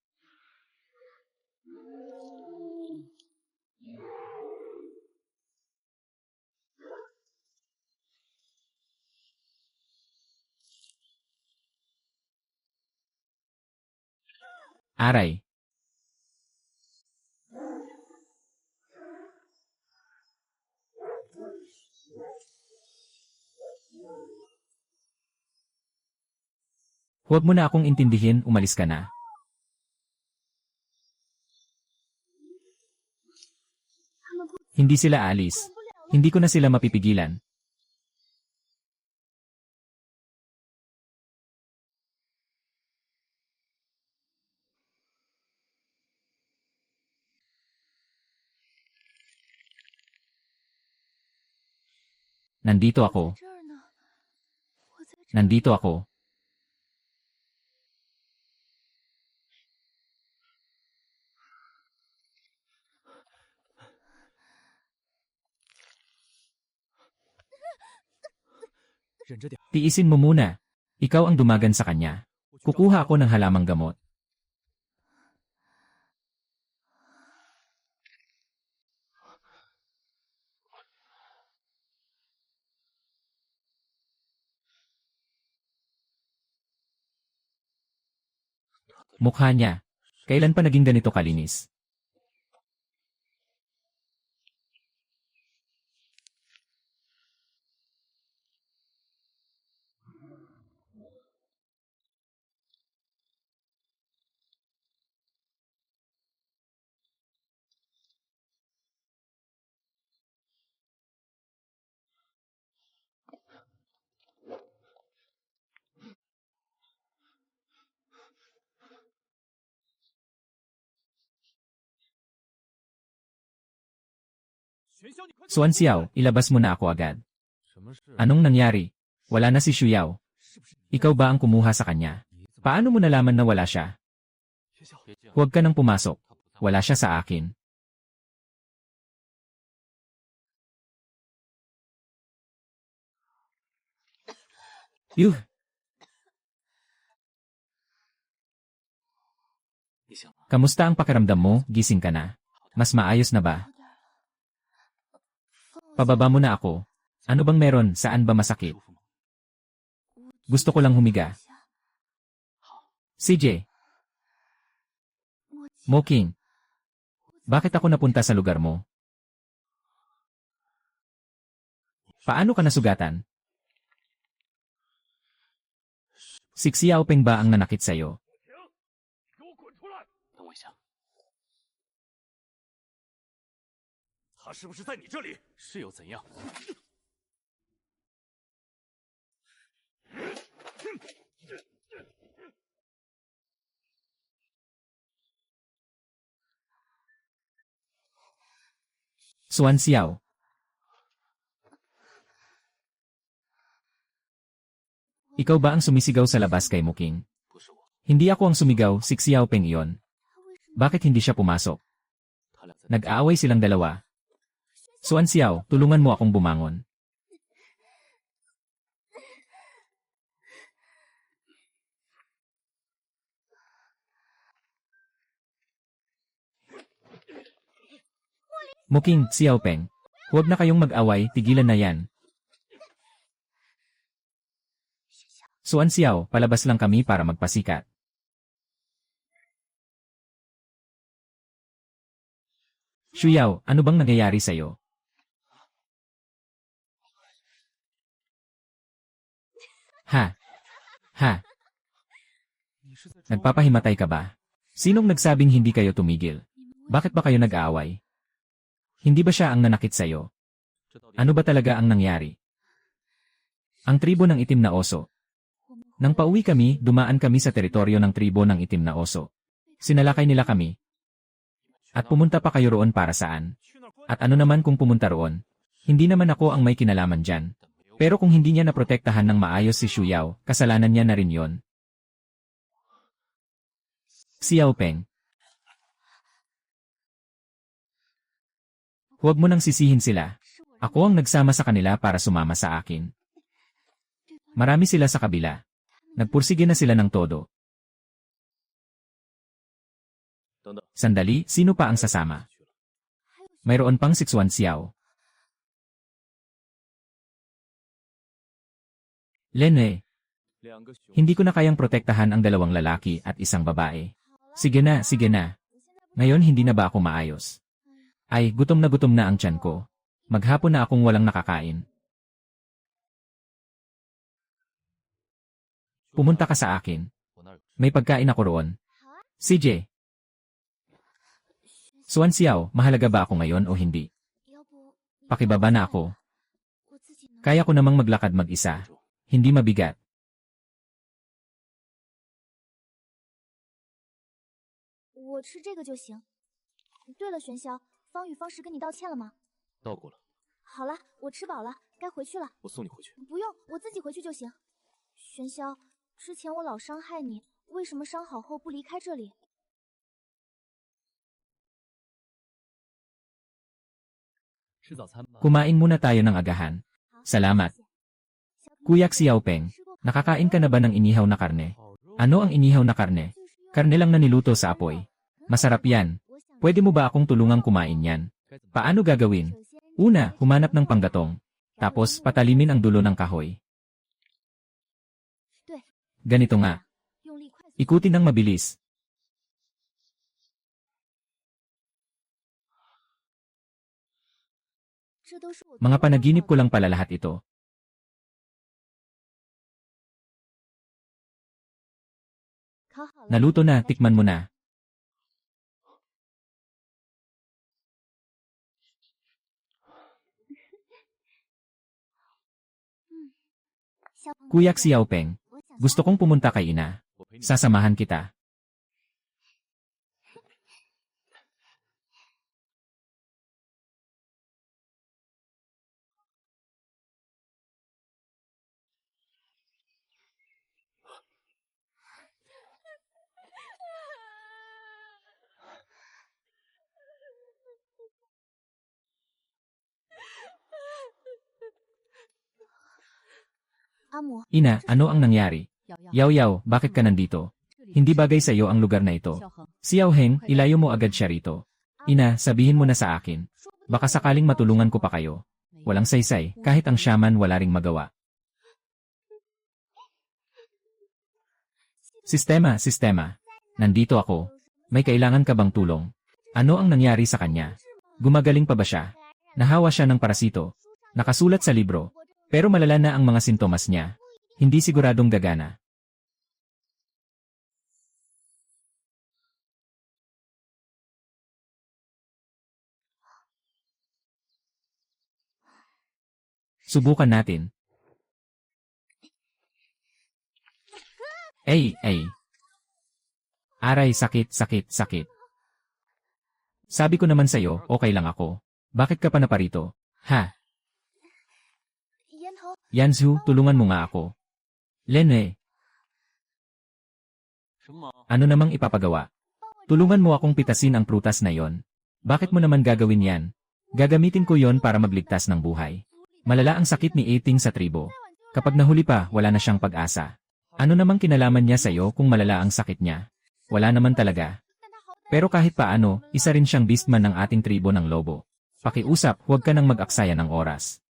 Aray. Huwag mo na akong intindihin, umalis ka na. Hindi sila alis. Hindi ko na sila mapipigilan. Nandito ako. Nandito ako. Tiisin mo muna. Ikaw ang dumagan sa kanya. Kukuha ako ng halamang gamot. Mukha niya. Kailan pa naging ganito kalinis? Suan Xiao, ilabas mo na ako agad. Anong nangyari? Wala na si Shuyao. Ikaw ba ang kumuha sa kanya? Paano mo nalaman na wala siya? Huwag ka nang pumasok. Wala siya sa akin. Yuh! Kamusta ang pakiramdam mo? Gising ka na? Mas maayos na ba? Pababa mo na ako. Ano bang meron? Saan ba masakit? Gusto ko lang humiga. CJ. Moking. Bakit ako napunta sa lugar mo? Paano ka nasugatan? Si Xiaopeng ba ang nanakit sa'yo? 等我一下。他是不是在你这里？是又怎样？Suan Xiao. Ikaw ba ang sumisigaw sa labas kay Muking? 不是我， Hindi ako ang sumigaw, si Xiaopeng iyon. Bakit hindi siya pumasok? 他俩在。 Nag-aaway silang dalawa. Suan Xiao, tulungan mo akong bumangon. Muking, Xiaopeng. Huwag na kayong mag-away, tigilan na yan. Suan Xiao, palabas lang kami para magpasikat. Shuyao, ano bang nangyayari sa'yo? Ha? Ha? Nagpapahimatay ka ba? Sinong nagsabing hindi kayo tumigil? Bakit ba kayo nag-aaway? Hindi ba siya ang nanakit sa'yo? Ano ba talaga ang nangyari? Ang tribo ng itim na oso. Nang pauwi kami, dumaan kami sa teritoryo ng tribo ng itim na oso. Sinalakay nila kami. At pumunta pa kayo roon para saan? At ano naman kung pumunta roon? Hindi naman ako ang may kinalaman dyan. Pero kung hindi niya naprotektahan ng maayos si Shuyao, kasalanan niya na rin yon. Xiaopeng. Huwag mo nang sisihin sila. Ako ang nagsama sa kanila para sumama sa akin. Marami sila sa kabila. Nagpursige na sila ng todo. Sandali, sino pa ang sasama? Mayroon pang si Suan Xiao. Lene, hindi ko na kayang protektahan ang dalawang lalaki at isang babae. Sige na, sige na. Ngayon hindi na ba ako maayos? Ay, gutom na ang tiyan ko. Maghapon na akong walang nakakain. Pumunta ka sa akin. May pagkain ako roon. CJ. Suan Xiao, mahalaga ba ako ngayon o hindi? Pakibaba na ako. Kaya ko namang maglakad mag-isa. Hindi mabigat. "我吃这个就行。对了，玄霄，方与方石跟你道歉了吗？道过了，好了，我吃饱了，该回去了。我送你回去。不用，我自己回去就行。玄霄，之前我老伤害你，为什么伤好后不离开这里？ 吃早餐吧。 Kumain muna tayo ng agahan. Salamat. Kuya Xiaopeng, nakakain ka na ba ng inihaw na karne? Ano ang inihaw na karne? Karne lang na niluto sa apoy. Masarap yan. Pwede mo ba akong tulungang kumain yan? Paano gagawin? Una, humanap ng panggatong. Tapos, patalimin ang dulo ng kahoy. Ganito nga. 用力快速。 Ikutin ng mabilis. Mga panaginip ko lang pala lahat ito. Naluto na, tikman mo na. Kuya Xiaopeng, gusto kong pumunta kay ina. Sasamahan kita. 阿母， Ina, ano ang nangyari? Yaw Yaw, bakit ka nandito? Hindi bagay sa iyo ang lugar na ito. Si Yao Heng, ilayo mo agad siya rito. Ina, sabihin mo na sa akin. Baka sakaling matulungan ko pa kayo. Walang saysay, kahit ang shaman wala ring magawa. Sistema. Nandito ako. May kailangan ka bang tulong? Ano ang nangyari sa kanya? Gumagaling pa ba siya? Nahawa siya ng parasito. Nakasulat sa libro. Pero malala na ang mga sintomas niya. Hindi siguradong gagana. Subukan natin. Ay. Aray, sakit. Sabi ko naman sa'yo, okay lang ako. Bakit ka pa naparito? Ha? 烟头， Yanzu, tulungan mo nga ako. Lene, 什么？ ano namang ipapagawa? Tulungan mo akong pitasin ang prutas na yon. Bakit mo naman gagawin yan? Gagamitin ko yon para magligtas ng buhay. Malala ang sakit ni Ating sa tribo. Kapag nahuli pa, wala na siyang pag-asa. Ano namang kinalaman niya sa'yo kung malala ang sakit niya? Wala naman talaga. Pero kahit paano, isa rin siyang beastman ng ating tribo ng lobo. Pakiusap, huwag ka nang mag-aksaya ng oras.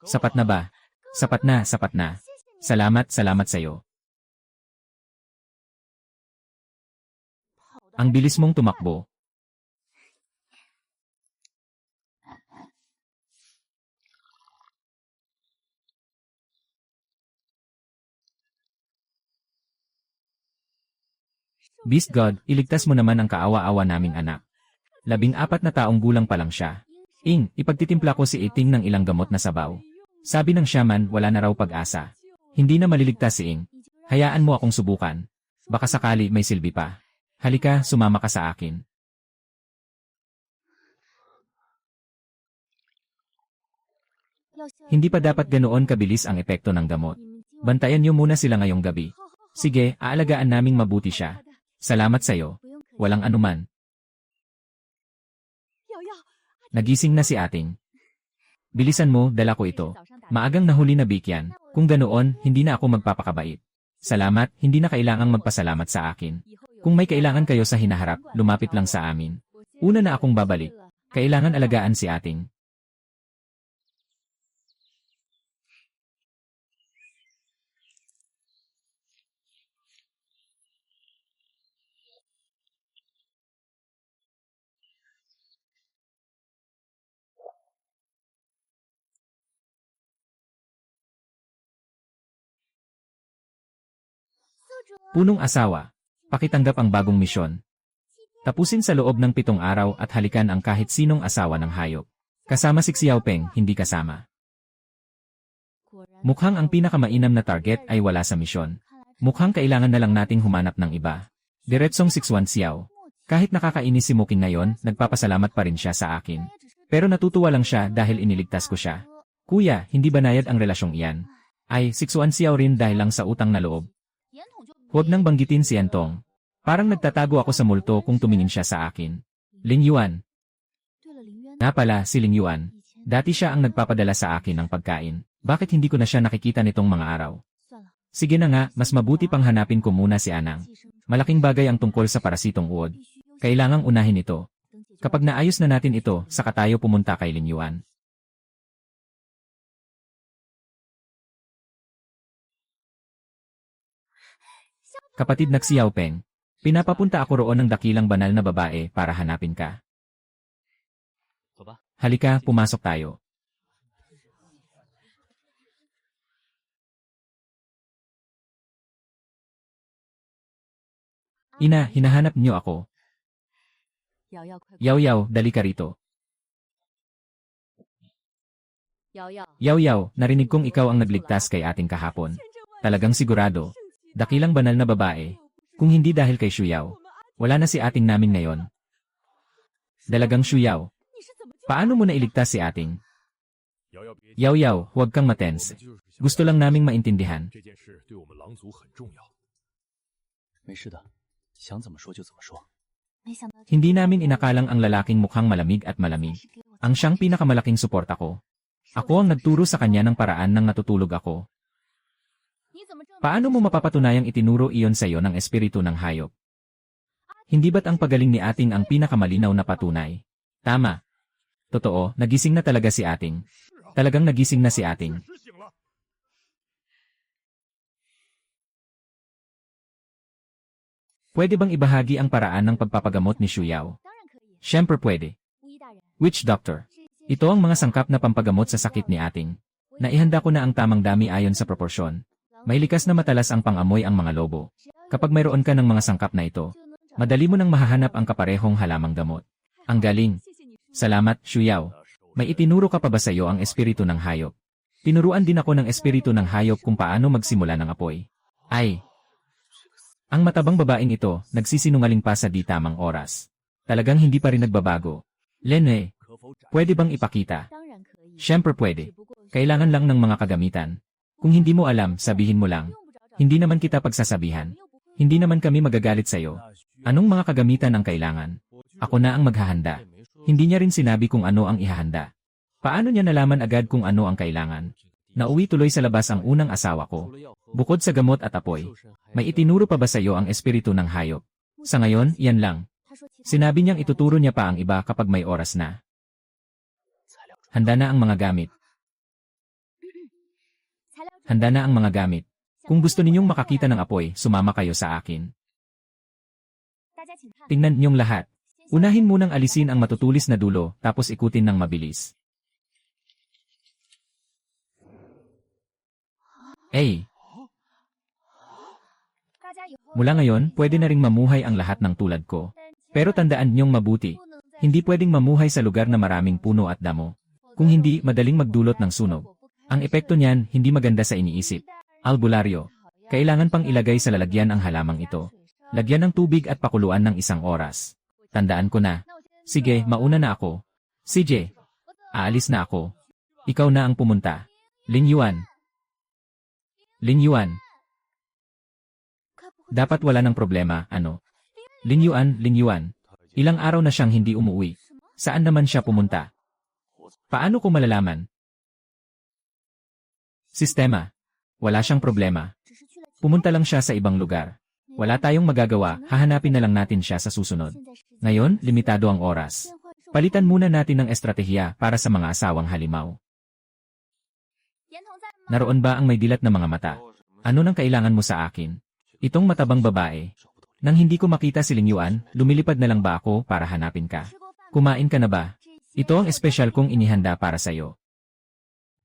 Sapat na ba? Sapat na. Salamat sa'yo. Ang bilis mong tumakbo. Beast God, iligtas mo naman ang kaawa-awa naming anak. 14 na taong gulang pa lang siya. Ipagtitimpla ko si Iting ng ilang gamot na sabaw. Sabi ng shaman, wala na raw pag-asa. Hindi na maliligtas si Ing. Hayaan mo akong subukan. Baka sakali may silbi pa. Halika, sumama ka sa akin. Hindi pa dapat ganoon kabilis ang epekto ng gamot. Bantayan niyo muna sila ngayong gabi. Sige, aalagaan naming mabuti siya. Salamat sa'yo. Walang anuman. Nagising na si Ating. Bilisan mo, dala ko ito. Maagang nahuli na bikyan. Kung ganoon, hindi na ako magpapakabait. Salamat, hindi na kailangang magpasalamat sa akin. Kung may kailangan kayo sa hinaharap, lumapit lang sa amin. Una na akong babalik. Kailangan alagaan si Ating. Punong asawa, pakitanggap ang bagong misyon. Tapusin sa loob ng 7 araw at halikan ang kahit sinong asawa ng hayop. Kasama si Xiaopeng, hindi kasama. Mukhang ang pinakamainam na target ay wala sa misyon. Mukhang kailangan na lang nating humanap ng iba. Diretsong 61 Xiao. Kahit nakakainis si Muking ngayon, nagpapasalamat pa rin siya sa akin. Pero natutuwa lang siya dahil iniligtas ko siya. Kuya, hindi banayad ang relasyong iyan. Ay, 61 Xiao rin dahil lang sa utang na loob. Huwag nang banggitin si Antong. Parang nagtatago ako sa multo kung tumingin siya sa akin. Ling Yuan. Na pala, si Ling Yuan. Dati siya ang nagpapadala sa akin ng pagkain. Bakit hindi ko na siya nakikita nitong mga araw? Sige na nga, mas mabuti pang hanapin ko muna si Anang. Malaking bagay ang tungkol sa parasitong uod. Kailangang unahin ito. Kapag naayos na natin ito, saka tayo pumunta kay Ling Yuan. Kapatid na Xiaopeng, pinapapunta ako roon ng dakilang banal na babae para hanapin ka. Halika, pumasok tayo. Ina, hinahanap niyo ako. Yaw Yaw, dali ka rito. Yaw Yaw, narinig kong ikaw ang nagligtas kay ating kahapon. Talagang sigurado. Dakilang banal na babae. Kung hindi dahil kay Shuyaw, wala na si ating namin ngayon. Dalagang Shuyaw. Paano mo na iligtas si ating? Yaw Yaw, huwag kang matense. Gusto lang naming maintindihan. 这件事对我们狼族很重要。没事的，想怎么说就怎么说。Hindi namin inakalang ang lalaking mukhang malamig at malamig. Ang siyang pinakamalaking suporta ko. Ako ang nagturo sa kanya ng paraan nang natutulog ako. Paano mo mapapatunayang itinuro iyon sa iyo ng espiritu ng hayop? Hindi ba't ang pagaling ni Ating ang pinakamalinaw na patunay? Tama. Totoo, nagising na talaga si Ating. Talagang nagising na si Ating. 实醒了。 Pwede bang ibahagi ang paraan ng pagpapagamot ni Shuyao? 当然可以， Siyempre pwede. 巫医大人， Witch Doctor. Ito ang mga sangkap na pampagamot sa sakit ni Ating. Naihanda ko na ang tamang dami ayon sa proporsyon. May likas na matalas ang pangamoy ang mga lobo. Kapag mayroon ka ng mga sangkap na ito, madali mo nang mahahanap ang kaparehong halamang gamot. Ang galing. Salamat, Shuyao. May itinuro ka pa ba sa iyo ang espiritu ng hayop? Tinuruan din ako ng espiritu ng hayop kung paano magsimula ng apoy. Ay! Ang matabang babaeng ito, nagsisinungaling pa sa di tamang oras. Talagang hindi pa rin nagbabago. Lene, 可否展 pwede bang ipakita? 当然可以。 Siyempre pwede. Kailangan lang ng mga kagamitan. Kung hindi mo alam, sabihin mo lang. Hindi naman kita pagsasabihan. Hindi naman kami magagalit sa iyo. Anong mga kagamitan ang kailangan? Ako na ang maghahanda. Hindi niya rin sinabi kung ano ang ihahanda. Paano niya nalaman agad kung ano ang kailangan? Nauwi tuloy sa labas ang unang asawa ko. Bukod sa gamot at apoy, may itinuro pa ba sa iyo ang espiritu ng hayop? Sa ngayon, yan lang. 他说其他 Sinabi niyang ituturo niya pa ang iba kapag may oras na. Handa na ang mga gamit. 材料 Handa na ang mga gamit. Kung gusto ninyong makakita ng apoy, sumama kayo sa akin. 大家请看， Tingnan ninyong lahat. Unahin munang alisin ang matutulis na dulo, tapos ikutin ng mabilis. Ay, 大家以后 mula ngayon, pwede na ring mamuhay ang lahat ng tulad ko. 但 Pero tandaan ninyong mabuti, 不能在 hindi pwedeng mamuhay sa lugar na maraming puno at damo. Kung hindi, madaling magdulot ng sunog. Ang epekto niyan, hindi maganda sa iniisip. Albularyo. Kailangan pang ilagay sa lalagyan ang halamang ito. Lagyan ng tubig at pakuluan ng 1 oras. Tandaan ko na. Sige, mauna na ako. CJ, aalis na ako. Ikaw na ang pumunta. Ling Yuan. Ling Yuan. Dapat wala ng problema, ano? Ling Yuan, Ling Yuan. Ilang araw na siyang hindi umuwi. Saan naman siya pumunta? Paano ko malalaman? Sistema. Wala siyang problema. 只是去了 Pumunta lang siya sa ibang lugar. Wala tayong magagawa, hahanapin na lang natin siya sa susunod. 现在时间 Ngayon, limitado ang oras. 变换兽 Palitan muna natin ng estratehiya para sa mga asawang halimaw. 严童在吗？ Naroon ba ang may dilat na mga mata? Ano nang kailangan mo sa akin? Itong matabang babae. Nang hindi ko makita si Ling Yuan, lumilipad na lang ba ako para hanapin ka? 吃过饭吗？ Kumain ka na ba? 这些 Ito ang espesyal kong inihanda para sa iyo.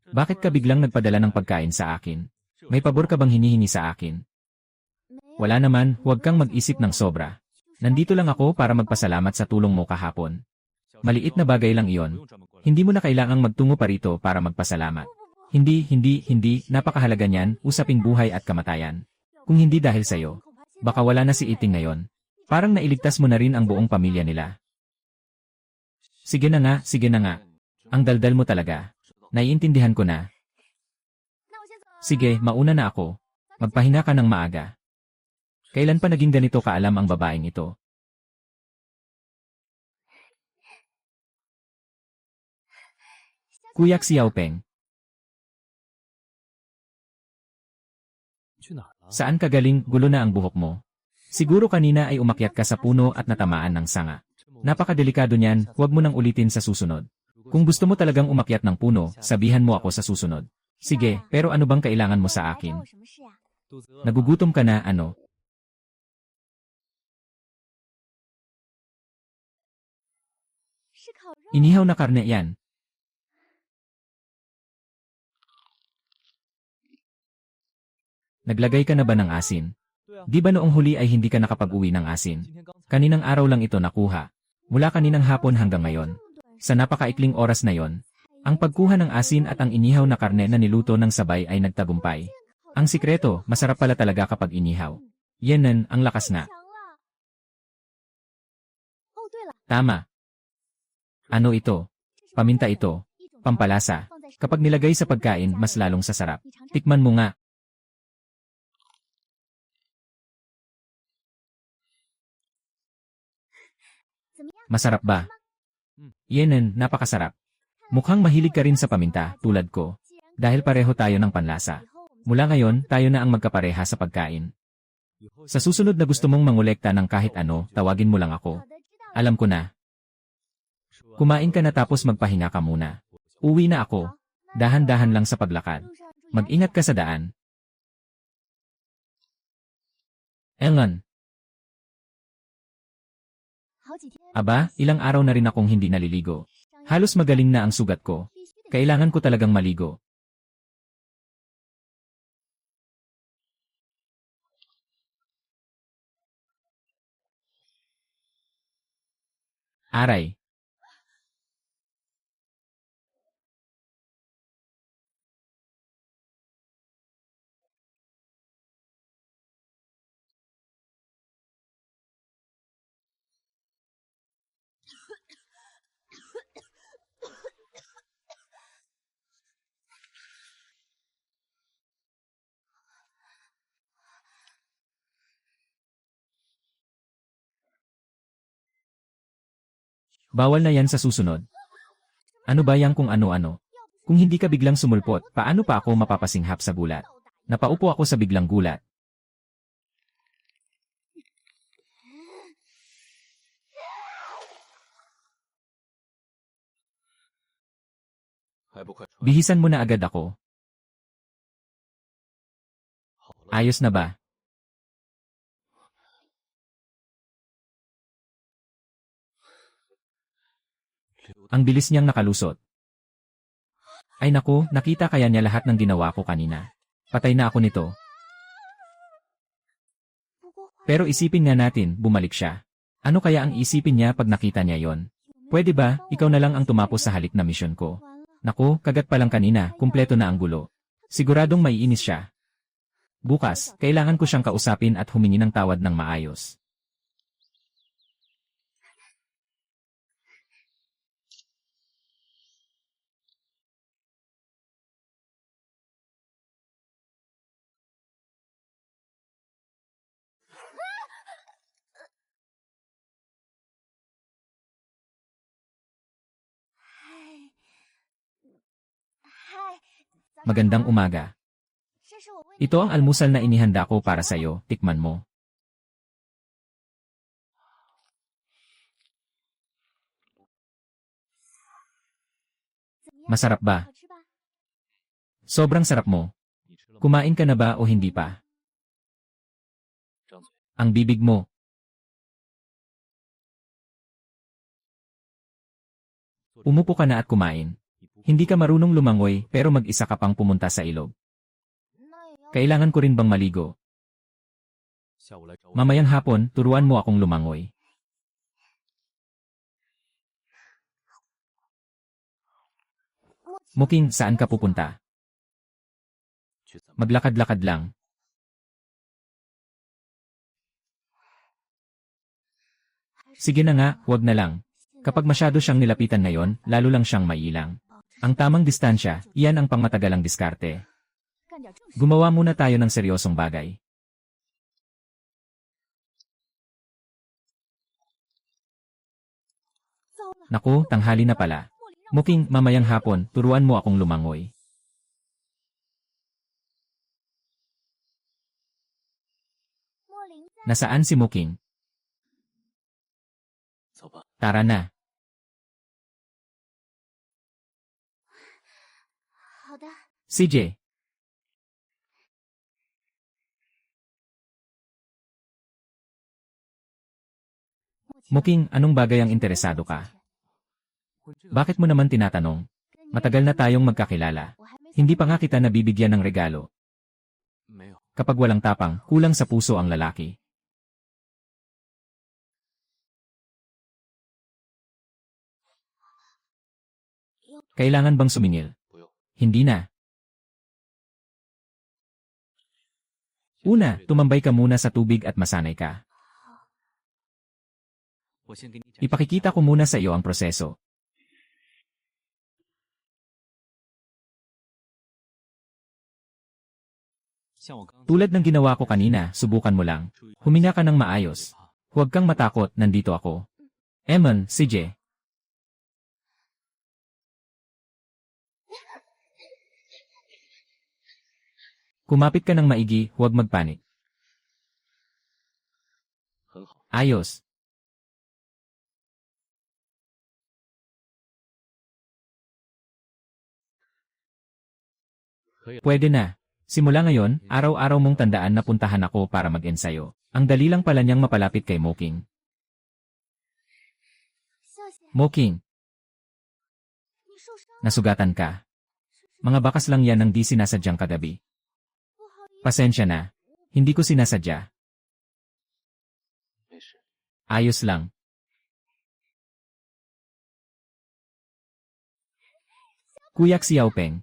Bakit ka biglang nagpadala ng pagkain sa akin? May pabor ka bang hinihingi sa akin? 没有 Wala naman, huwag kang mag-isip ng sobra. Nandito lang ako para magpasalamat sa tulong mo kahapon. Maliit na bagay lang iyon. Hindi mo na kailangang magtungo pa rito para magpasalamat. Hindi, napakahalaga niyan, usaping buhay at kamatayan. Kung hindi dahil sa'yo, baka wala na si Iting ngayon. Parang nailigtas mo na rin ang buong pamilya nila. Sige na nga. Ang daldal mo talaga. Naiintindihan ko na. 那我先走了。 Sige, mauna na ako. Magpahinga ka ng maaga. Kailan pa naging ganito kaalam ang babaeng ito? Kuya Xiaopeng, 去哪儿了？ saan ka galing? Gulo na ang buhok mo. Siguro kanina ay umakyat ka sa puno at natamaan ng sanga. Napakadelikado niyan, huwag mo nang ulitin sa susunod. Kung gusto mo talagang umakyat ng puno, sabihan mo ako sa susunod. Sige, pero ano bang kailangan mo sa 来找 akin? 我什么事呀？ 肚子饿了吗？ Nagugutom ka na, ano? 是烤肉。 Inihaw na karne yan. Naglagay ka na ba ng asin? 对啊， Di ba noong huli ay hindi ka nakapag-uwi ng asin? 今天刚才 Kaninang araw lang ito nakuha. Mula kaninang hapon hanggang ngayon. 这么短 Sa napakaikling oras na yon, ang pagkuha ng asin at ang inihaw na karne na niluto ng sabay ay nagtagumpay. Ang sikreto, masarap pala talaga kapag inihaw. Yenan, ang lakas na. 强了。哦，对了， Tama. Ano ito? 这是 Paminta ito. 一种 Pampalasa. 放在 Kapag nilagay sa pagkain, mas lalong sasarap. Tikman mo nga. Masarap ba? Yenen, napakasarap. Mukhang mahilig ka rin sa paminta, tulad ko. Dahil pareho tayo ng panlasa. Mula ngayon, tayo na ang magkapareha sa pagkain. Sa susunod na gusto mong mangolekta ng kahit ano, tawagin mo lang ako. Alam ko na. Kumain ka na tapos magpahinga ka muna. Uwi na ako. Dahan-dahan lang sa paglakad. Mag-ingat ka sa daan. Ellen. Aba, ilang araw na rin akong hindi naliligo. Halos magaling na ang sugat ko. Kailangan ko talagang maligo. Aray. Bawal na yan sa susunod. Ano ba yang kung ano-ano? Kung hindi ka biglang sumulpot, paano pa ako mapapasinghap sa gulat? Napaupo ako sa biglang gulat. Bihisan mo na agad ako. Ayos na ba? Ang bilis niyang nakalusot. Ay naku, nakita kaya niya lahat ng ginawa ko kanina. Patay na ako nito. Pero isipin nga natin, bumalik siya. Ano kaya ang isipin niya pag nakita niya yon? Pwede ba, ikaw na lang ang tumapos sa halik na misyon ko? Naku, kagat pa lang kanina, kumpleto na ang gulo. Siguradong maiinis siya. Bukas, kailangan ko siyang kausapin at humingi ng tawad ng maayos. Magandang umaga. Ito ang almusal na inihanda ko para sa'yo, tikman mo. Masarap ba? Sobrang sarap mo. Kumain ka na ba o hindi pa? Ang bibig mo. Umupo ka na at kumain. Hindi ka marunong lumangoy pero mag-isa ka pang pumunta sa ilog. Kailangan ko rin bang maligo? Mamayang hapon, turuan mo akong lumangoy. Muking, saan ka pupunta? Maglakad-lakad lang. Sige na nga, wag na lang. Kapag masyado siyang nilapitan ngayon, lalo lang siyang maiilang. Ang tamang distansya, iyan ang pangmatagalang diskarte. Gumawa muna tayo ng seryosong bagay. Naku, tanghali na pala. Muking, mamayang hapon, turuan mo akong lumangoy. Nasaan si Muking? Tara na. CJ. Muking, anong bagay ang interesado ka? Bakit mo naman tinatanong? Matagal na tayong magkakilala. Hindi pa nga kita nabibigyan ng regalo. Kapag walang tapang, kulang sa puso ang lalaki. Kailangan bang sumingil? Hindi na. Una, tumambay ka muna sa tubig at masanay ka. Ipakikita ko muna sa iyo ang proseso. Tulad ng ginawa ko kanina, subukan mo lang. Huminga ka ng maayos. Huwag kang matakot, nandito ako. Emon, sige. Kumapit ka ng maigi, huwag magpanik. 很好， Ayos. Pwede na. Simula ngayon, araw-araw mong tandaan na puntahan ako para mag-ensayo. Ang dali lang pala niyang mapalapit kay Moking. 笑笑， Moking, 你受伤了， nasugatan ka. Mga bakas lang yan ang di sinasadyang kagabi. 不好意思。 Pasensya na. Hindi ko sinasadya. 没事。 Ayos lang. Kuya Xiaopeng,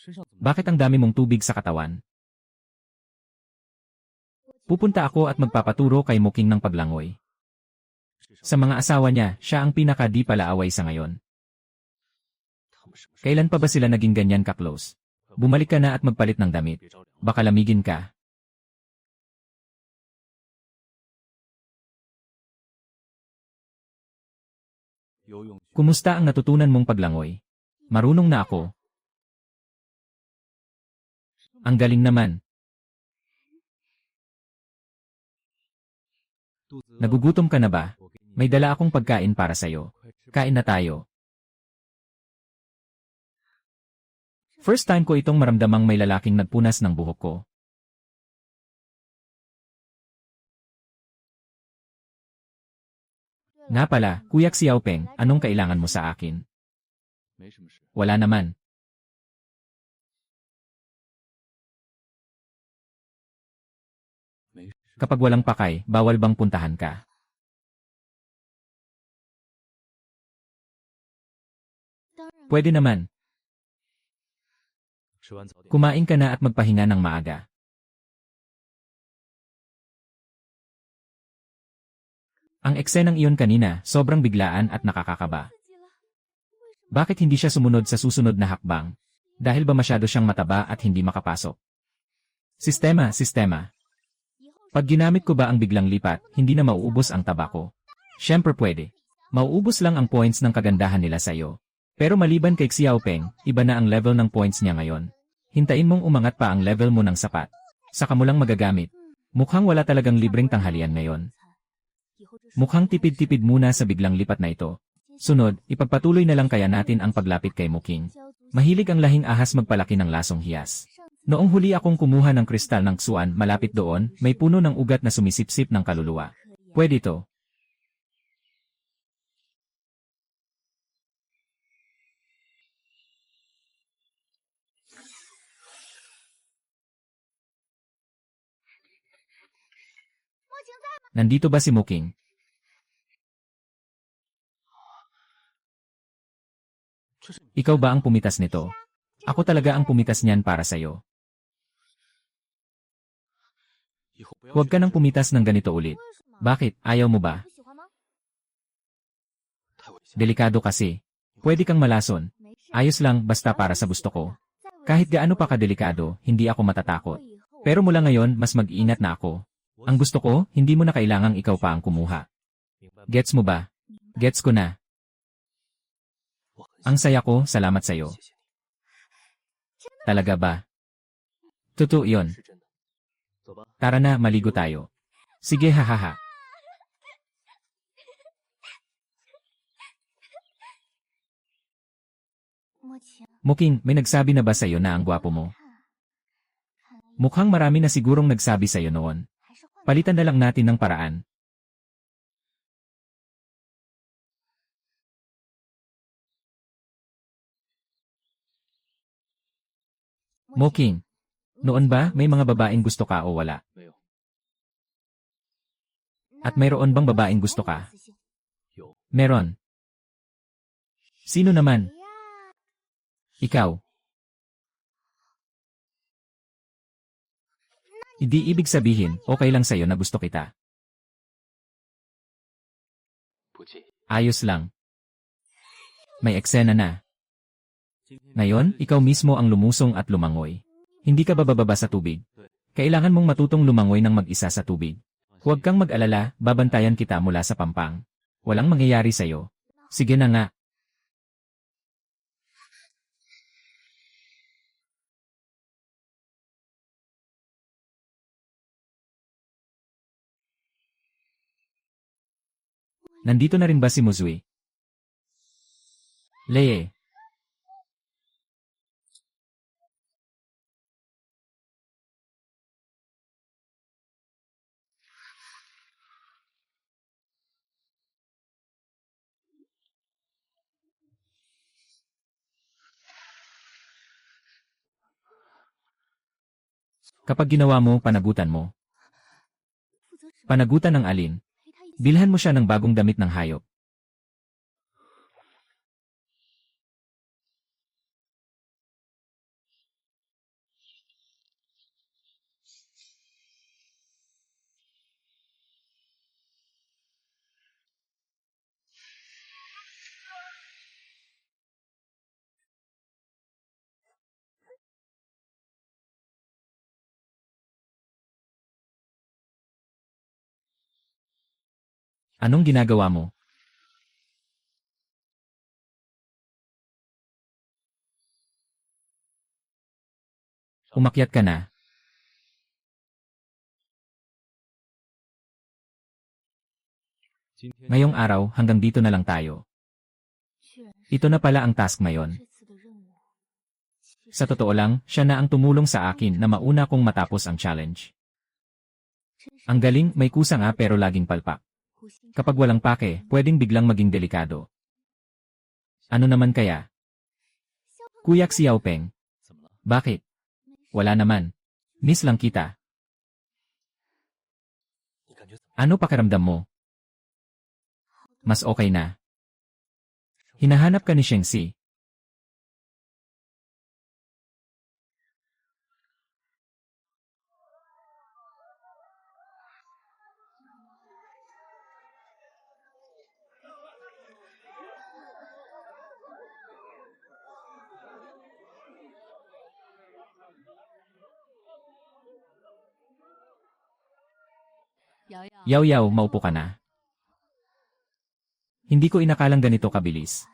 身上怎么 bakit ang dami mong tubig sa katawan? Pupunta ako at magpapaturo kay Moking ng paglangoy. Sa mga asawa niya, siya ang pinaka-di palaaway sa ngayon. 他们什么时 Kailan pa ba sila naging ganyan ka-close? Bumalik ka na at magpalit ng damit. 别着凉？ Baka lamigin ka. 游泳 Kumusta ang natutunan mong paglangoy? Marunong na ako. Ang galing naman. 肚子饿， Nagugutom ka na ba? 我给你 May dala akong pagkain para sa'yo. 快吃吧。 Kain na tayo. First time ko itong maramdamang may lalaking nagpunas ng buhok ko. Nga pala, Kuya Xiaopeng, anong kailangan mo sa akin? 没什么事。 Wala naman. 没事。 Kapag walang pakay, bawal bang puntahan ka? 当然了， Pwede naman. 吃完早点。 Kumain ka na at magpahinga ng maaga. Ang eksenang iyon kanina, sobrang biglaan at nakakakaba. 刺激了。 Bakit hindi siya sumunod sa susunod na hakbang? Dahil ba masyado siyang mataba at hindi makapasok? Sistema. 以后 Pag ginamit ko ba ang biglang lipat, hindi na mauubos ang taba ko? Siyempre pwede. Mauubos lang ang points ng kagandahan nila sa'yo. Pero maliban kay Xiaopeng, iba na ang level ng points niya ngayon. Hintayin mong umangat pa ang level mo ng sapat. Saka mo lang magagamit. Mukhang wala talagang libreng tanghalian ngayon. 以后这 Mukhang tipid-tipid muna sa biglang lipat na ito. Sunod, ipagpatuloy na lang kaya natin ang paglapit kay Moking. 交足 Mahilig ang lahing ahas magpalaki ng lasong hiyas. 上次 Noong huli akong kumuha ng kristal ng Xuan malapit doon, may puno ng ugat na sumisipsip ng kaluluwa. 可以啊。 Pwede to. Nandito ba si Moking? 这是 Ikaw ba ang pumitas nito? Ako talaga ang pumitas niyan para sa'yo. 以后不要 Huwag ka nang pumitas ng ganito ulit. 为什么？ Bakit? Ayaw mo ba? 不喜欢吗？ 太危险。 Delikado kasi. Pwede kang malason. 没事。 Ayos lang basta para sa gusto ko. 再危 Kahit 险 gaano pa kadelikado, hindi ako 我 matatakot. 以后 Pero mula ngayon, mas mag-ingat na ako. Ang gusto ko, hindi mo na kailangang ikaw pa ang kumuha. 明白吗？ Gets mo ba? 明白 Gets ko na. 我很 Ang saya ko, salamat sa'yo. 谢谢你， Talaga ba? Totoo yun. 是真的。走吧。 Tara na, maligo tayo. Sige, hahaha. 目前 Moking, may nagsabi na ba sa'yo na ang gwapo mo? 看来 Mukhang marami na sigurong nagsabi sa'yo noon. 还是换 Palitan na lang natin ng paraan. Moking, noon ba may mga babaeng gusto ka o wala? 没有， At mayroon bang babaeng gusto ka? 有。 Meron. Sino naman? 呀， Ikaw. Hindi ibig sabihin, okay lang sa'yo na gusto kita. 不介意。 Ayos lang. May eksena na. 今天 Ngayon, ikaw mismo ang lumusong at lumangoy. Hindi ka ba bababa sa tubig? Kailangan mong matutong lumangoy ng mag-isa sa tubig. Huwag kang mag-alala, babantayan kita mula sa pampang. Walang mangyayari sa'yo. Sige na nga. Nandito na rin ba si Muzui? Leye. Kapag ginawa mo, panagutan mo. 负责什么？ Panagutan ng alin? 陪他一起。 Bilhan mo siya ng bagong damit ng hayop. Anong ginagawa mo? Umakyat ka na. Ngayong araw, hanggang dito na lang tayo. 居然是 Ito na pala ang task ngayon. 这次的任务。其实 Sa totoo lang, siya na ang tumulong sa akin na mauna kong matapos ang challenge. 真是 Ang galing, may kusa nga pero laging palpak. 苦心 Kapag walang pake, pwedeng biglang maging delikado. Ano naman kaya? Kuyak si Yaopeng. 怎么了？ Bakit? Wala naman. Miss lang kita. 你感觉怎么 Ano pakiramdam mo? Mas okay na. Hinahanap ka ni Shengxi. Yaw-yaw, maupo ka na. Hindi ko inakalang ganito kabilis.